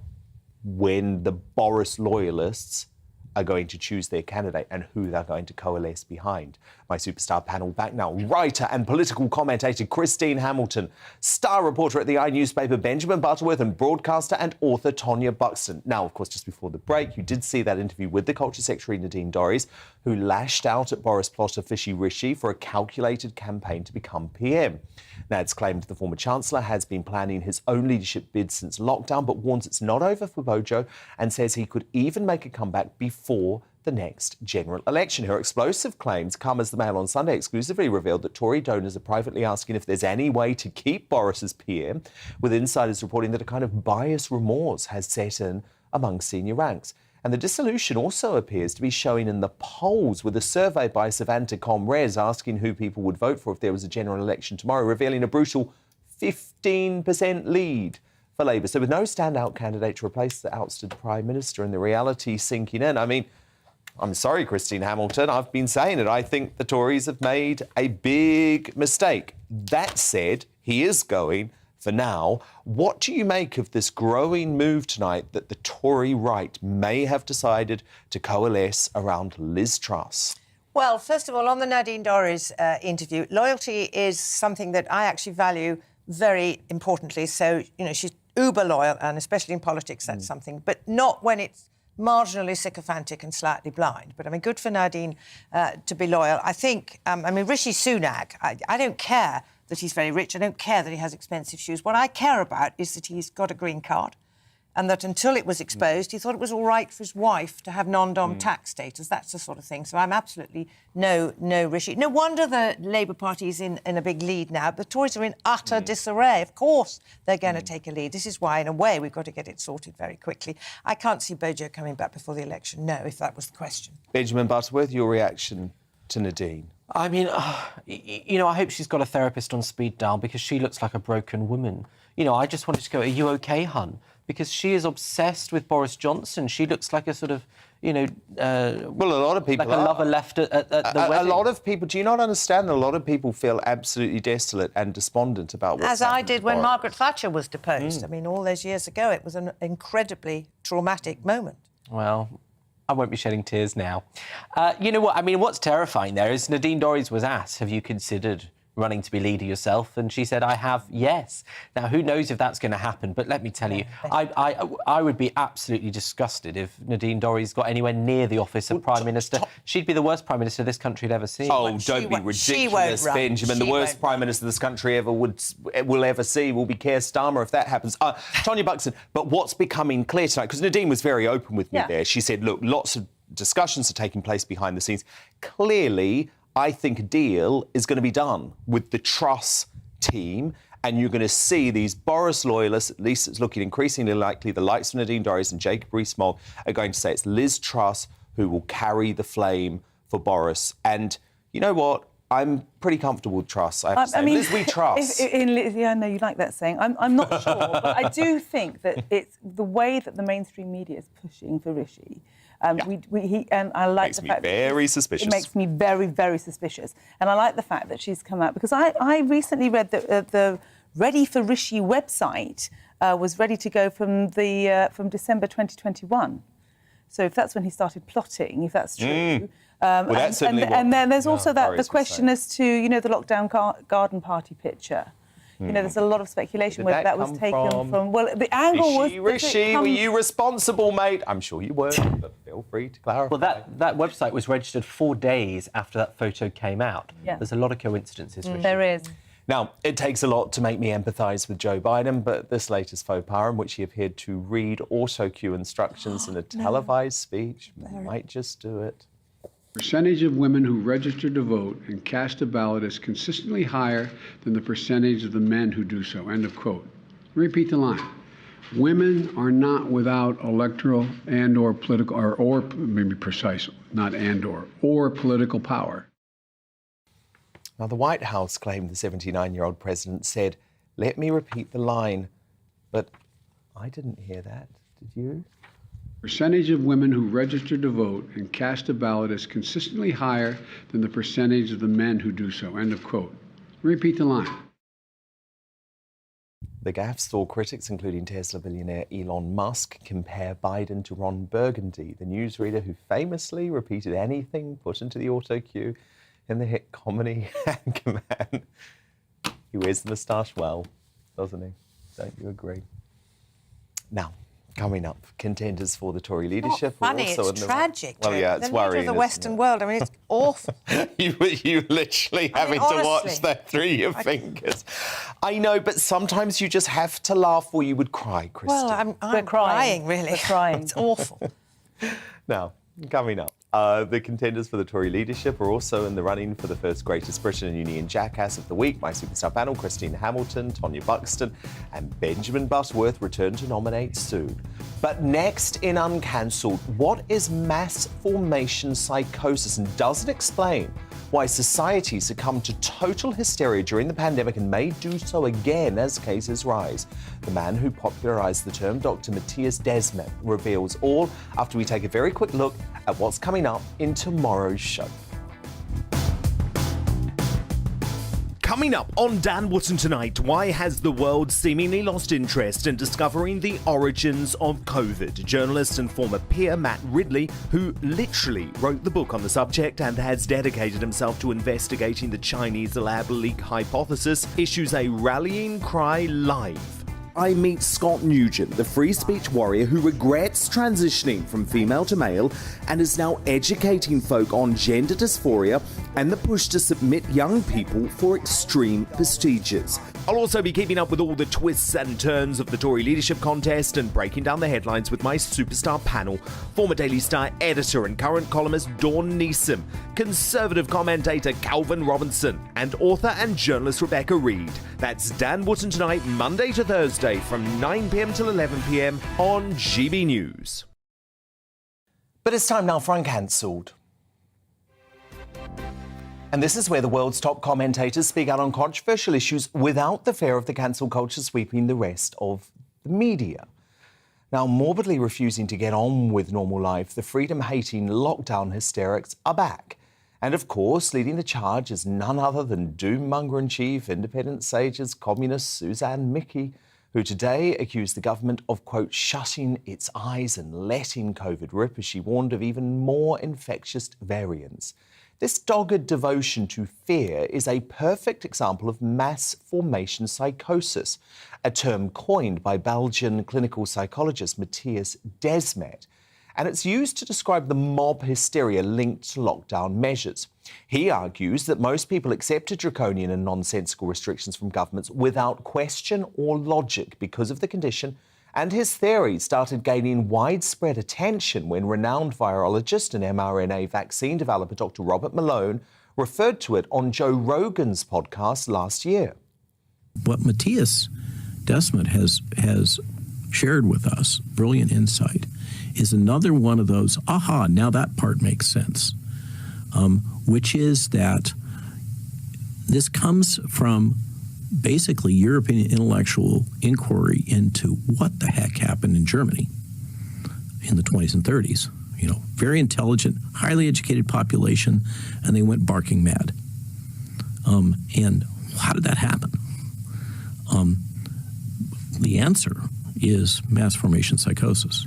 when the Boris loyalists are going to choose their candidate and who they're going to coalesce behind. My superstar panel back now. Writer and political commentator Christine Hamilton, star reporter at the newspaper Benjamin Butterworth, and broadcaster and author Tonya Buxton. Now, of course, just before the break, you did see that interview with the Culture Secretary Nadine Dorries, who lashed out at Boris' plotter Fishy Rishi for a calculated campaign to become PM. Nad's claimed the former Chancellor has been planning his own leadership bid since lockdown, but warns it's not over for Bojo and says he could even make a comeback before the next general election. Her explosive claims come as the Mail on Sunday exclusively revealed that Tory donors are privately asking if there's any way to keep Boris as PM, with insiders reporting that a kind of bias remorse has set in among senior ranks. And the dissolution also appears to be showing in the polls, with a survey by Savanta Comres asking who people would vote for if there was a general election tomorrow, revealing a brutal 15% lead for Labour. So with no standout candidate to replace the ousted Prime Minister and the reality sinking in, I mean, I'm sorry, Christine Hamilton, I've been saying it. I think the Tories have made a big mistake. That said, he is going for now. What do you make of this growing move tonight that the Tory right may have decided to coalesce around Liz Truss? Well, first of all, on the Nadine Dorries interview, loyalty is something that I actually value very importantly. So, you know, she's uber loyal, and especially in politics, that's something, but not when it's marginally sycophantic and slightly blind. But, I mean, good for Nadine to be loyal. I think, Rishi Sunak, I don't care that he's very rich. I don't care that he has expensive shoes. What I care about is that he's got a green card, and that until it was exposed, he thought it was all right for his wife to have non-dom tax status. That's the sort of thing. So I'm absolutely no Rishi. No wonder the Labour Party is in a big lead now. The Tories are in utter disarray. Of course they're going to take a lead. This is why, in a way, we've got to get it sorted very quickly. I can't see Bojo coming back before the election, no, if that was the question. Benjamin Butterworth, your reaction to Nadine? I mean, you know, I hope she's got a therapist on speed dial, because she looks like a broken woman. You know, I just wanted to go, are you OK, hun? Because she is obsessed with Boris Johnson. She looks like a sort of, you know... well, a lot of people like a lover left at the wedding. A lot of people... Do you not understand? A lot of people feel absolutely desolate and despondent about what's As I did when Margaret Thatcher was deposed. I mean, all those years ago, it was an incredibly traumatic moment. Well, I won't be shedding tears now. You know what? I mean, what's terrifying there is Nadine Dorries was asked, have you considered running to be leader yourself? And she said, I have, yes. Now, who knows if that's going to happen? But let me tell you, I would be absolutely disgusted if Nadine Dorries got anywhere near the office of Prime Minister. She'd be the worst Prime Minister this country had ever seen. Oh, don't be ridiculous, Benjamin. The worst Prime Minister this country will ever see will be Keir Starmer if that happens. Tonya Buxton, but what's becoming clear tonight, because Nadine was very open with me there. She said, look, lots of discussions are taking place behind the scenes. Clearly, I think a deal is going to be done with the Truss team, and you're going to see these Boris loyalists, at least it's looking increasingly likely, the likes of Nadine Dorries and Jacob Rees-Mogg are going to say it's Liz Truss who will carry the flame for Boris. And you know what? I'm pretty comfortable with Truss, I have to say. Liz, we trust. I know you like that saying. I'm not sure, but I do think that it's the way that the mainstream media is pushing for Rishi. And I like the fact very suspicious. It makes me very, very suspicious. And I like the fact that she's come out, because I recently read that the Ready for Rishi website was ready to go from December 2021. So if that's when he started plotting, if that's true. And then there's also the question as to, the lockdown garden party picture. There's a lot of speculation whether that was taken from... Well, the angle was... Rishi, were you responsible, mate? I'm sure you were, but feel free to clarify. Well, that website was registered 4 days after that photo came out. Yeah. There's a lot of coincidences, Rishi. There is. Now, it takes a lot to make me empathise with Joe Biden, but this latest faux pas in which he appeared to read auto-cue instructions in a televised speech might just do it. Percentage of women who register to vote and cast a ballot is consistently higher than the percentage of the men who do so. End of quote. Repeat the line. Women are not without electoral and or political, or maybe precise, not and or political power. Now, the White House claimed the 79-year-old president said, let me repeat the line, but I didn't hear that. Did you? Percentage of women who register to vote and cast a ballot is consistently higher than the percentage of the men who do so. End of quote. Repeat the line. The gaffe saw critics, including Tesla billionaire Elon Musk, compare Biden to Ron Burgundy, the newsreader who famously repeated anything put into the auto-cue in the hit comedy Anchorman. He wears the moustache well, doesn't he? Don't you agree? Now, coming up, contenders for the Tory leadership. Funny, it's tragic. Well, yeah, it's worrying. The Western world. I mean, it's awful. you literally having to watch that through your fingers. I know, but sometimes you just have to laugh or you would cry, Christine. Well, I'm crying, really. We're crying. It's awful. Now, coming up, the contenders for the Tory leadership are also in the running for the first Greatest Britain and Union Jackass of the week. My superstar panel, Christine Hamilton, Tonya Buxton and Benjamin Butterworth, return to nominate soon. But next in Uncancelled, what is mass formation psychosis, and does it explain why society succumbed to total hysteria during the pandemic and may do so again as cases rise? The man who popularised the term, Dr. Matthias Desmet, reveals all after we take a very quick look at what's coming up in tomorrow's show. Coming up on Dan Wootton tonight, why has the world seemingly lost interest in discovering the origins of COVID? Journalist and former peer Matt Ridley, who literally wrote the book on the subject and has dedicated himself to investigating the Chinese lab leak hypothesis, issues a rallying cry live. I meet Scott Nugent, the free speech warrior who regrets transitioning from female to male and is now educating folk on gender dysphoria and the push to submit young people for extreme procedures. I'll also be keeping up with all the twists and turns of the Tory leadership contest and breaking down the headlines with my superstar panel, former Daily Star editor and current columnist Dawn Neeson, conservative commentator Calvin Robinson, and author and journalist Rebecca Reid. That's Dan Wootton tonight, Monday to Thursday from 9 p.m. till 11 p.m. on GB News. But it's time now for Uncancelled. And this is where the world's top commentators speak out on controversial issues without the fear of the cancel culture sweeping the rest of the media. Now, morbidly refusing to get on with normal life, the freedom-hating lockdown hysterics are back. And of course, leading the charge is none other than doom-monger-in-chief, independent sages, communist Suzanne Mickey, who today accused the government of, quote, shutting its eyes and letting COVID rip as she warned of even more infectious variants. This dogged devotion to fear is a perfect example of mass formation psychosis, a term coined by Belgian clinical psychologist Matthias Desmet, and it's used to describe the mob hysteria linked to lockdown measures. He argues that most people accepted draconian and nonsensical restrictions from governments without question or logic because of the condition, and his theory started gaining widespread attention when renowned virologist and mRNA vaccine developer Dr. Robert Malone referred to it on Joe Rogan's podcast last year. What Matthias Desmet has shared with us, brilliant insight, is another one of those, aha, now that part makes sense, which is that this comes from basically European intellectual inquiry into what the heck happened in Germany in the 20s and 30s. You know, very intelligent, highly educated population, and they went barking mad. And how did that happen? The answer is mass formation psychosis.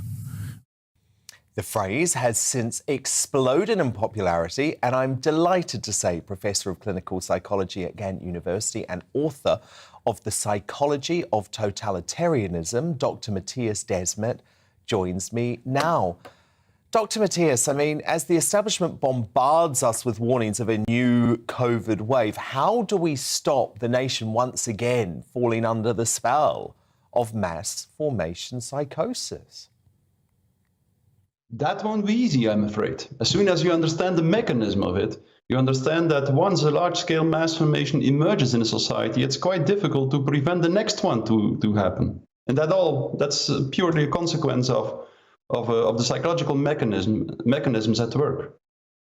The phrase has since exploded in popularity, and I'm delighted to say Professor of Clinical Psychology at Ghent University and author of The Psychology of Totalitarianism, Dr. Matthias Desmet, joins me now. Dr. Matthias, I mean, as the establishment bombards us with warnings of a new COVID wave, how do we stop the nation once again falling under the spell of mass formation psychosis? That won't be easy, I'm afraid. As soon as you understand the mechanism of it, you understand that once a large-scale mass formation emerges in a society, it's quite difficult to prevent the next one to happen. And that's purely a consequence of the psychological mechanisms at work.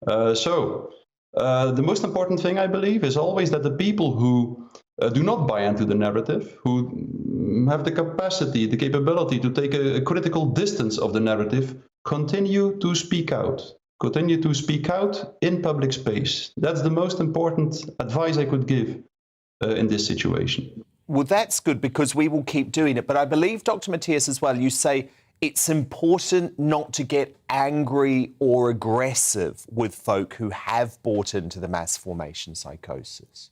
The most important thing, I believe, is always that the people who do not buy into the narrative, who have the capacity, the capability to take a critical distance of the narrative, continue to speak out. Continue to speak out in public space. That's the most important advice I could give in this situation. Well, that's good because we will keep doing it. But I believe, Dr. Matthias, as well, you say it's important not to get angry or aggressive with folk who have bought into the mass formation psychosis.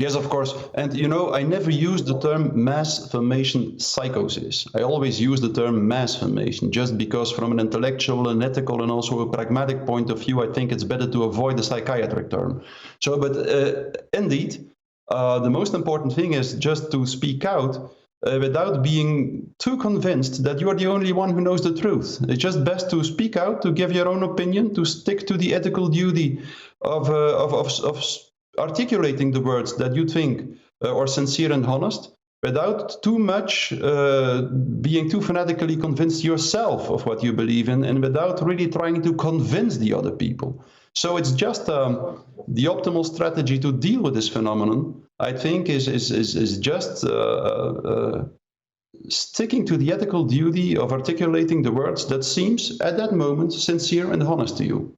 Yes, of course. And, you know, I never use the term mass formation psychosis. I always use the term mass formation, just because from an intellectual and ethical and also a pragmatic point of view, I think it's better to avoid the psychiatric term. But indeed, the most important thing is just to speak out without being too convinced that you are the only one who knows the truth. It's just best to speak out, to give your own opinion, to stick to the ethical duty of articulating the words that you think are sincere and honest, without too much being too fanatically convinced yourself of what you believe in, and without really trying to convince the other people. So it's just the optimal strategy to deal with this phenomenon, I think, is just sticking to the ethical duty of articulating the words that seems at that moment sincere and honest to you.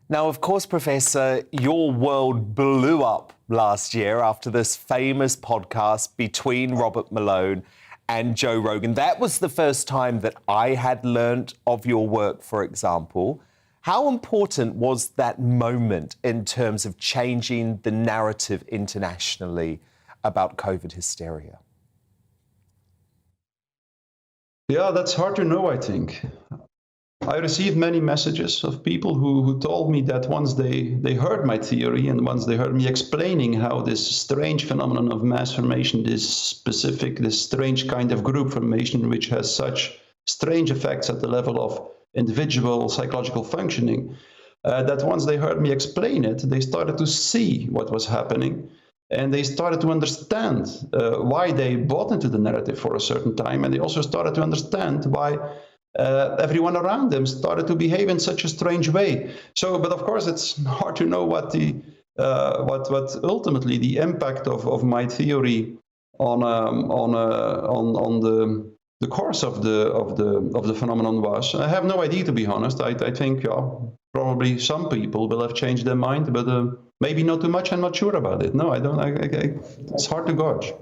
Now, of course, Professor, your world blew up last year after this famous podcast between Robert Malone and Joe Rogan. That was the first time that I had learnt of your work, for example. How important was that moment in terms of changing the narrative internationally about COVID hysteria? Yeah, that's hard to know, I think. I received many messages of people who told me that once they heard my theory and once they heard me explaining how this strange phenomenon of mass formation, this strange kind of group formation, which has such strange effects at the level of individual psychological functioning, that once they heard me explain it, they started to see what was happening. And they started to understand why they bought into the narrative for a certain time. And they also started to understand why everyone around them started to behave in such a strange way. But of course, it's hard to know what ultimately the impact of my theory on the course of the phenomenon was. I have no idea, to be honest. I think probably some people will have changed their mind, but maybe not too much. I'm not sure about it. No, I don't. It's hard to gauge.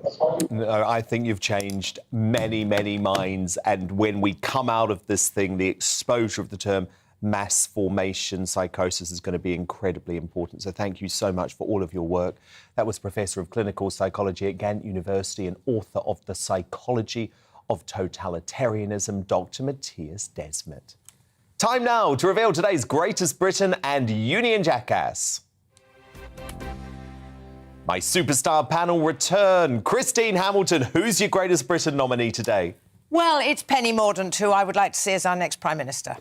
No, I think you've changed many, many minds. And when we come out of this thing, the exposure of the term mass formation psychosis is going to be incredibly important. So thank you so much for all of your work. That was Professor of Clinical Psychology at Ghent University and author of The Psychology of Totalitarianism, Dr. Matthias Desmet. Time now to reveal today's Greatest Briton and Union Jackass. My superstar panel return. Christine Hamilton, who's your Greatest Briton nominee today? Well, it's Penny Mordaunt, who I would like to see as our next Prime Minister.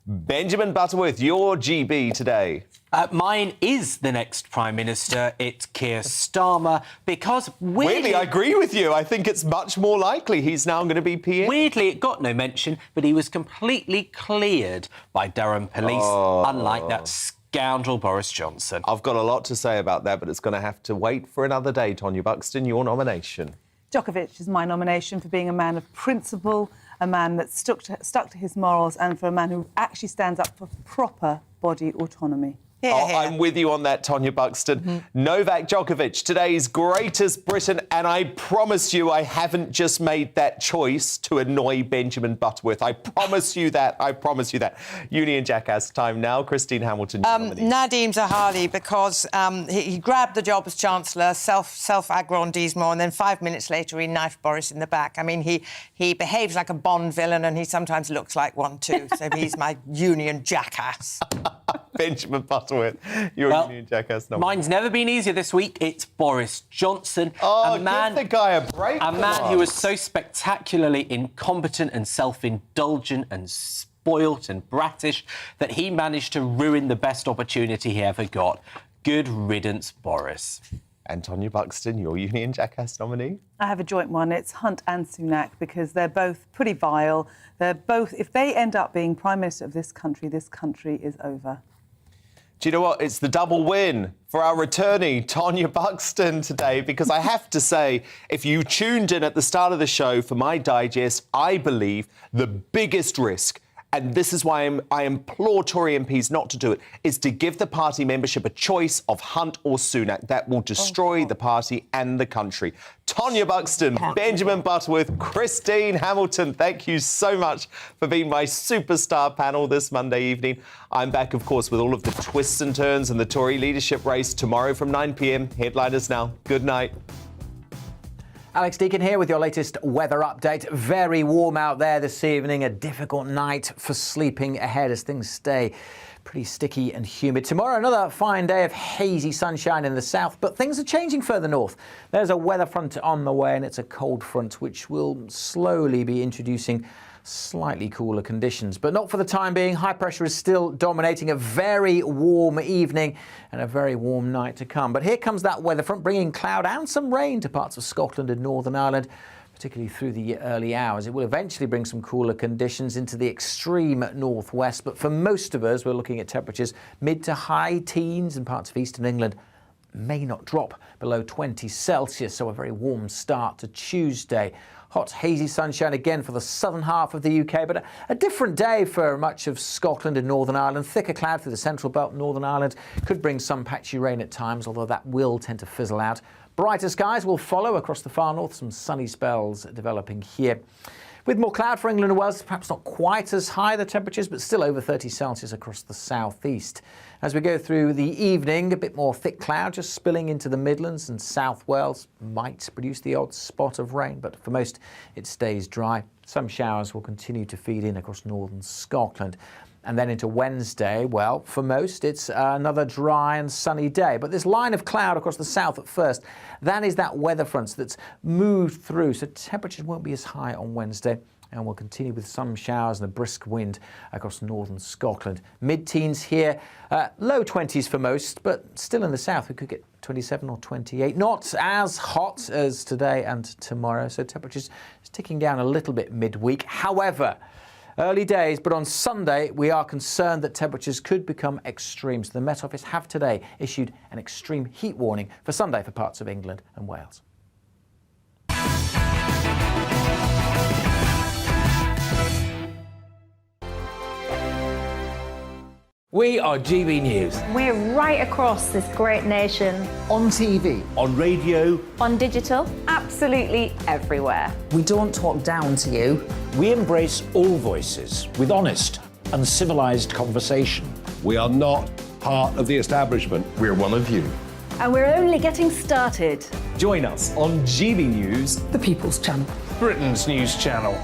Benjamin Butterworth, your GB today. Mine is the next Prime Minister. It's Keir Starmer, because weirdly, I agree with you. I think it's much more likely he's now going to be PM. Weirdly, it got no mention, but he was completely cleared by Durham police, unlike that scoundrel Boris Johnson. I've got a lot to say about that, but it's going to have to wait for another day. Tonya Buxton, your nomination. Djokovic is my nomination for being a man of principle, a man that stuck to his morals, and for a man who actually stands up for proper body autonomy. I'm with you on that, Tonya Buxton. Novak Djokovic, today's Greatest Briton, and I promise you I haven't just made that choice to annoy Benjamin Butterworth. I promise you that. I promise you that. Union Jackass time now. Christine Hamilton, your nominee. Nadim Zahawi, because he grabbed the job as Chancellor, self-aggrandisement, and then 5 minutes later he knifed Boris in the back. I mean, he behaves like a Bond villain and he sometimes looks like one too, so he's my Union Jackass. Benjamin Butterworth, your Union Jackass nominee. Mine's never been easier this week. It's Boris Johnson. Oh, give the guy a break. A man who was so spectacularly incompetent and self-indulgent and spoilt and brattish that he managed to ruin the best opportunity he ever got. Good riddance, Boris. And Tonya Buxton, your Union Jackass nominee? I have a joint one. It's Hunt and Sunak, because they're both pretty vile. They're both, if they end up being Prime Minister of this country is over. Do you know what? It's the double win for our returnee, Tonya Buxton, today, because I have to say, if you tuned in at the start of the show for my digest, I believe the biggest risk, and this is why I implore Tory MPs not to do it, is to give the party membership a choice of Hunt or Sunak. That will destroy the party and the country. Tonya Buxton, Benjamin Butterworth, Christine Hamilton, thank you so much for being my superstar panel this Monday evening. I'm back, of course, with all of the twists and turns in the Tory leadership race tomorrow from 9 p.m. Headliners now. Good night. Alex Deakin here with your latest weather update. Very warm out there this evening, a difficult night for sleeping ahead as things stay pretty sticky and humid. Tomorrow, another fine day of hazy sunshine in the south, but things are changing further north. There's a weather front on the way, and it's a cold front which will slowly be introducing slightly cooler conditions, but not for the time being. High pressure is still dominating. A very warm evening and a very warm night to come. But here comes that weather front, bringing cloud and some rain to parts of Scotland and Northern Ireland, particularly through the early hours. It will eventually bring some cooler conditions into the extreme northwest, but for most of us, we're looking at temperatures mid to high teens in parts of eastern England. May not drop below 20 Celsius, so a very warm start to Tuesday. Hot, hazy sunshine again for the southern half of the UK, but a different day for much of Scotland and Northern Ireland. Thicker cloud through the central belt, Northern Ireland. Could bring some patchy rain at times, although that will tend to fizzle out. Brighter skies will follow across the far north, some sunny spells developing here. With more cloud for England and Wales, perhaps not quite as high the temperatures, but still over 30 Celsius across the southeast. As we go through the evening, a bit more thick cloud just spilling into the Midlands and South Wales. Might produce the odd spot of rain, but for most it stays dry. Some showers will continue to feed in across northern Scotland. And then into Wednesday, well, for most, it's another dry and sunny day. But this line of cloud across the south at first, that is that weather front that's moved through. So temperatures won't be as high on Wednesday. And we'll continue with some showers and a brisk wind across northern Scotland. Mid-teens here, low 20s for most, but still in the south we could get 27 or 28. Not as hot as today and tomorrow, so temperatures is ticking down a little bit midweek. However, early days, but on Sunday we are concerned that temperatures could become extreme. So the Met Office have today issued an extreme heat warning for Sunday for parts of England and Wales. We are GB News. We're right across this great nation. On TV. On radio. On digital. Absolutely everywhere. We don't talk down to you. We embrace all voices with honest and civilised conversation. We are not part of the establishment. We're one of you. And we're only getting started. Join us on GB News, the People's Channel, Britain's news channel.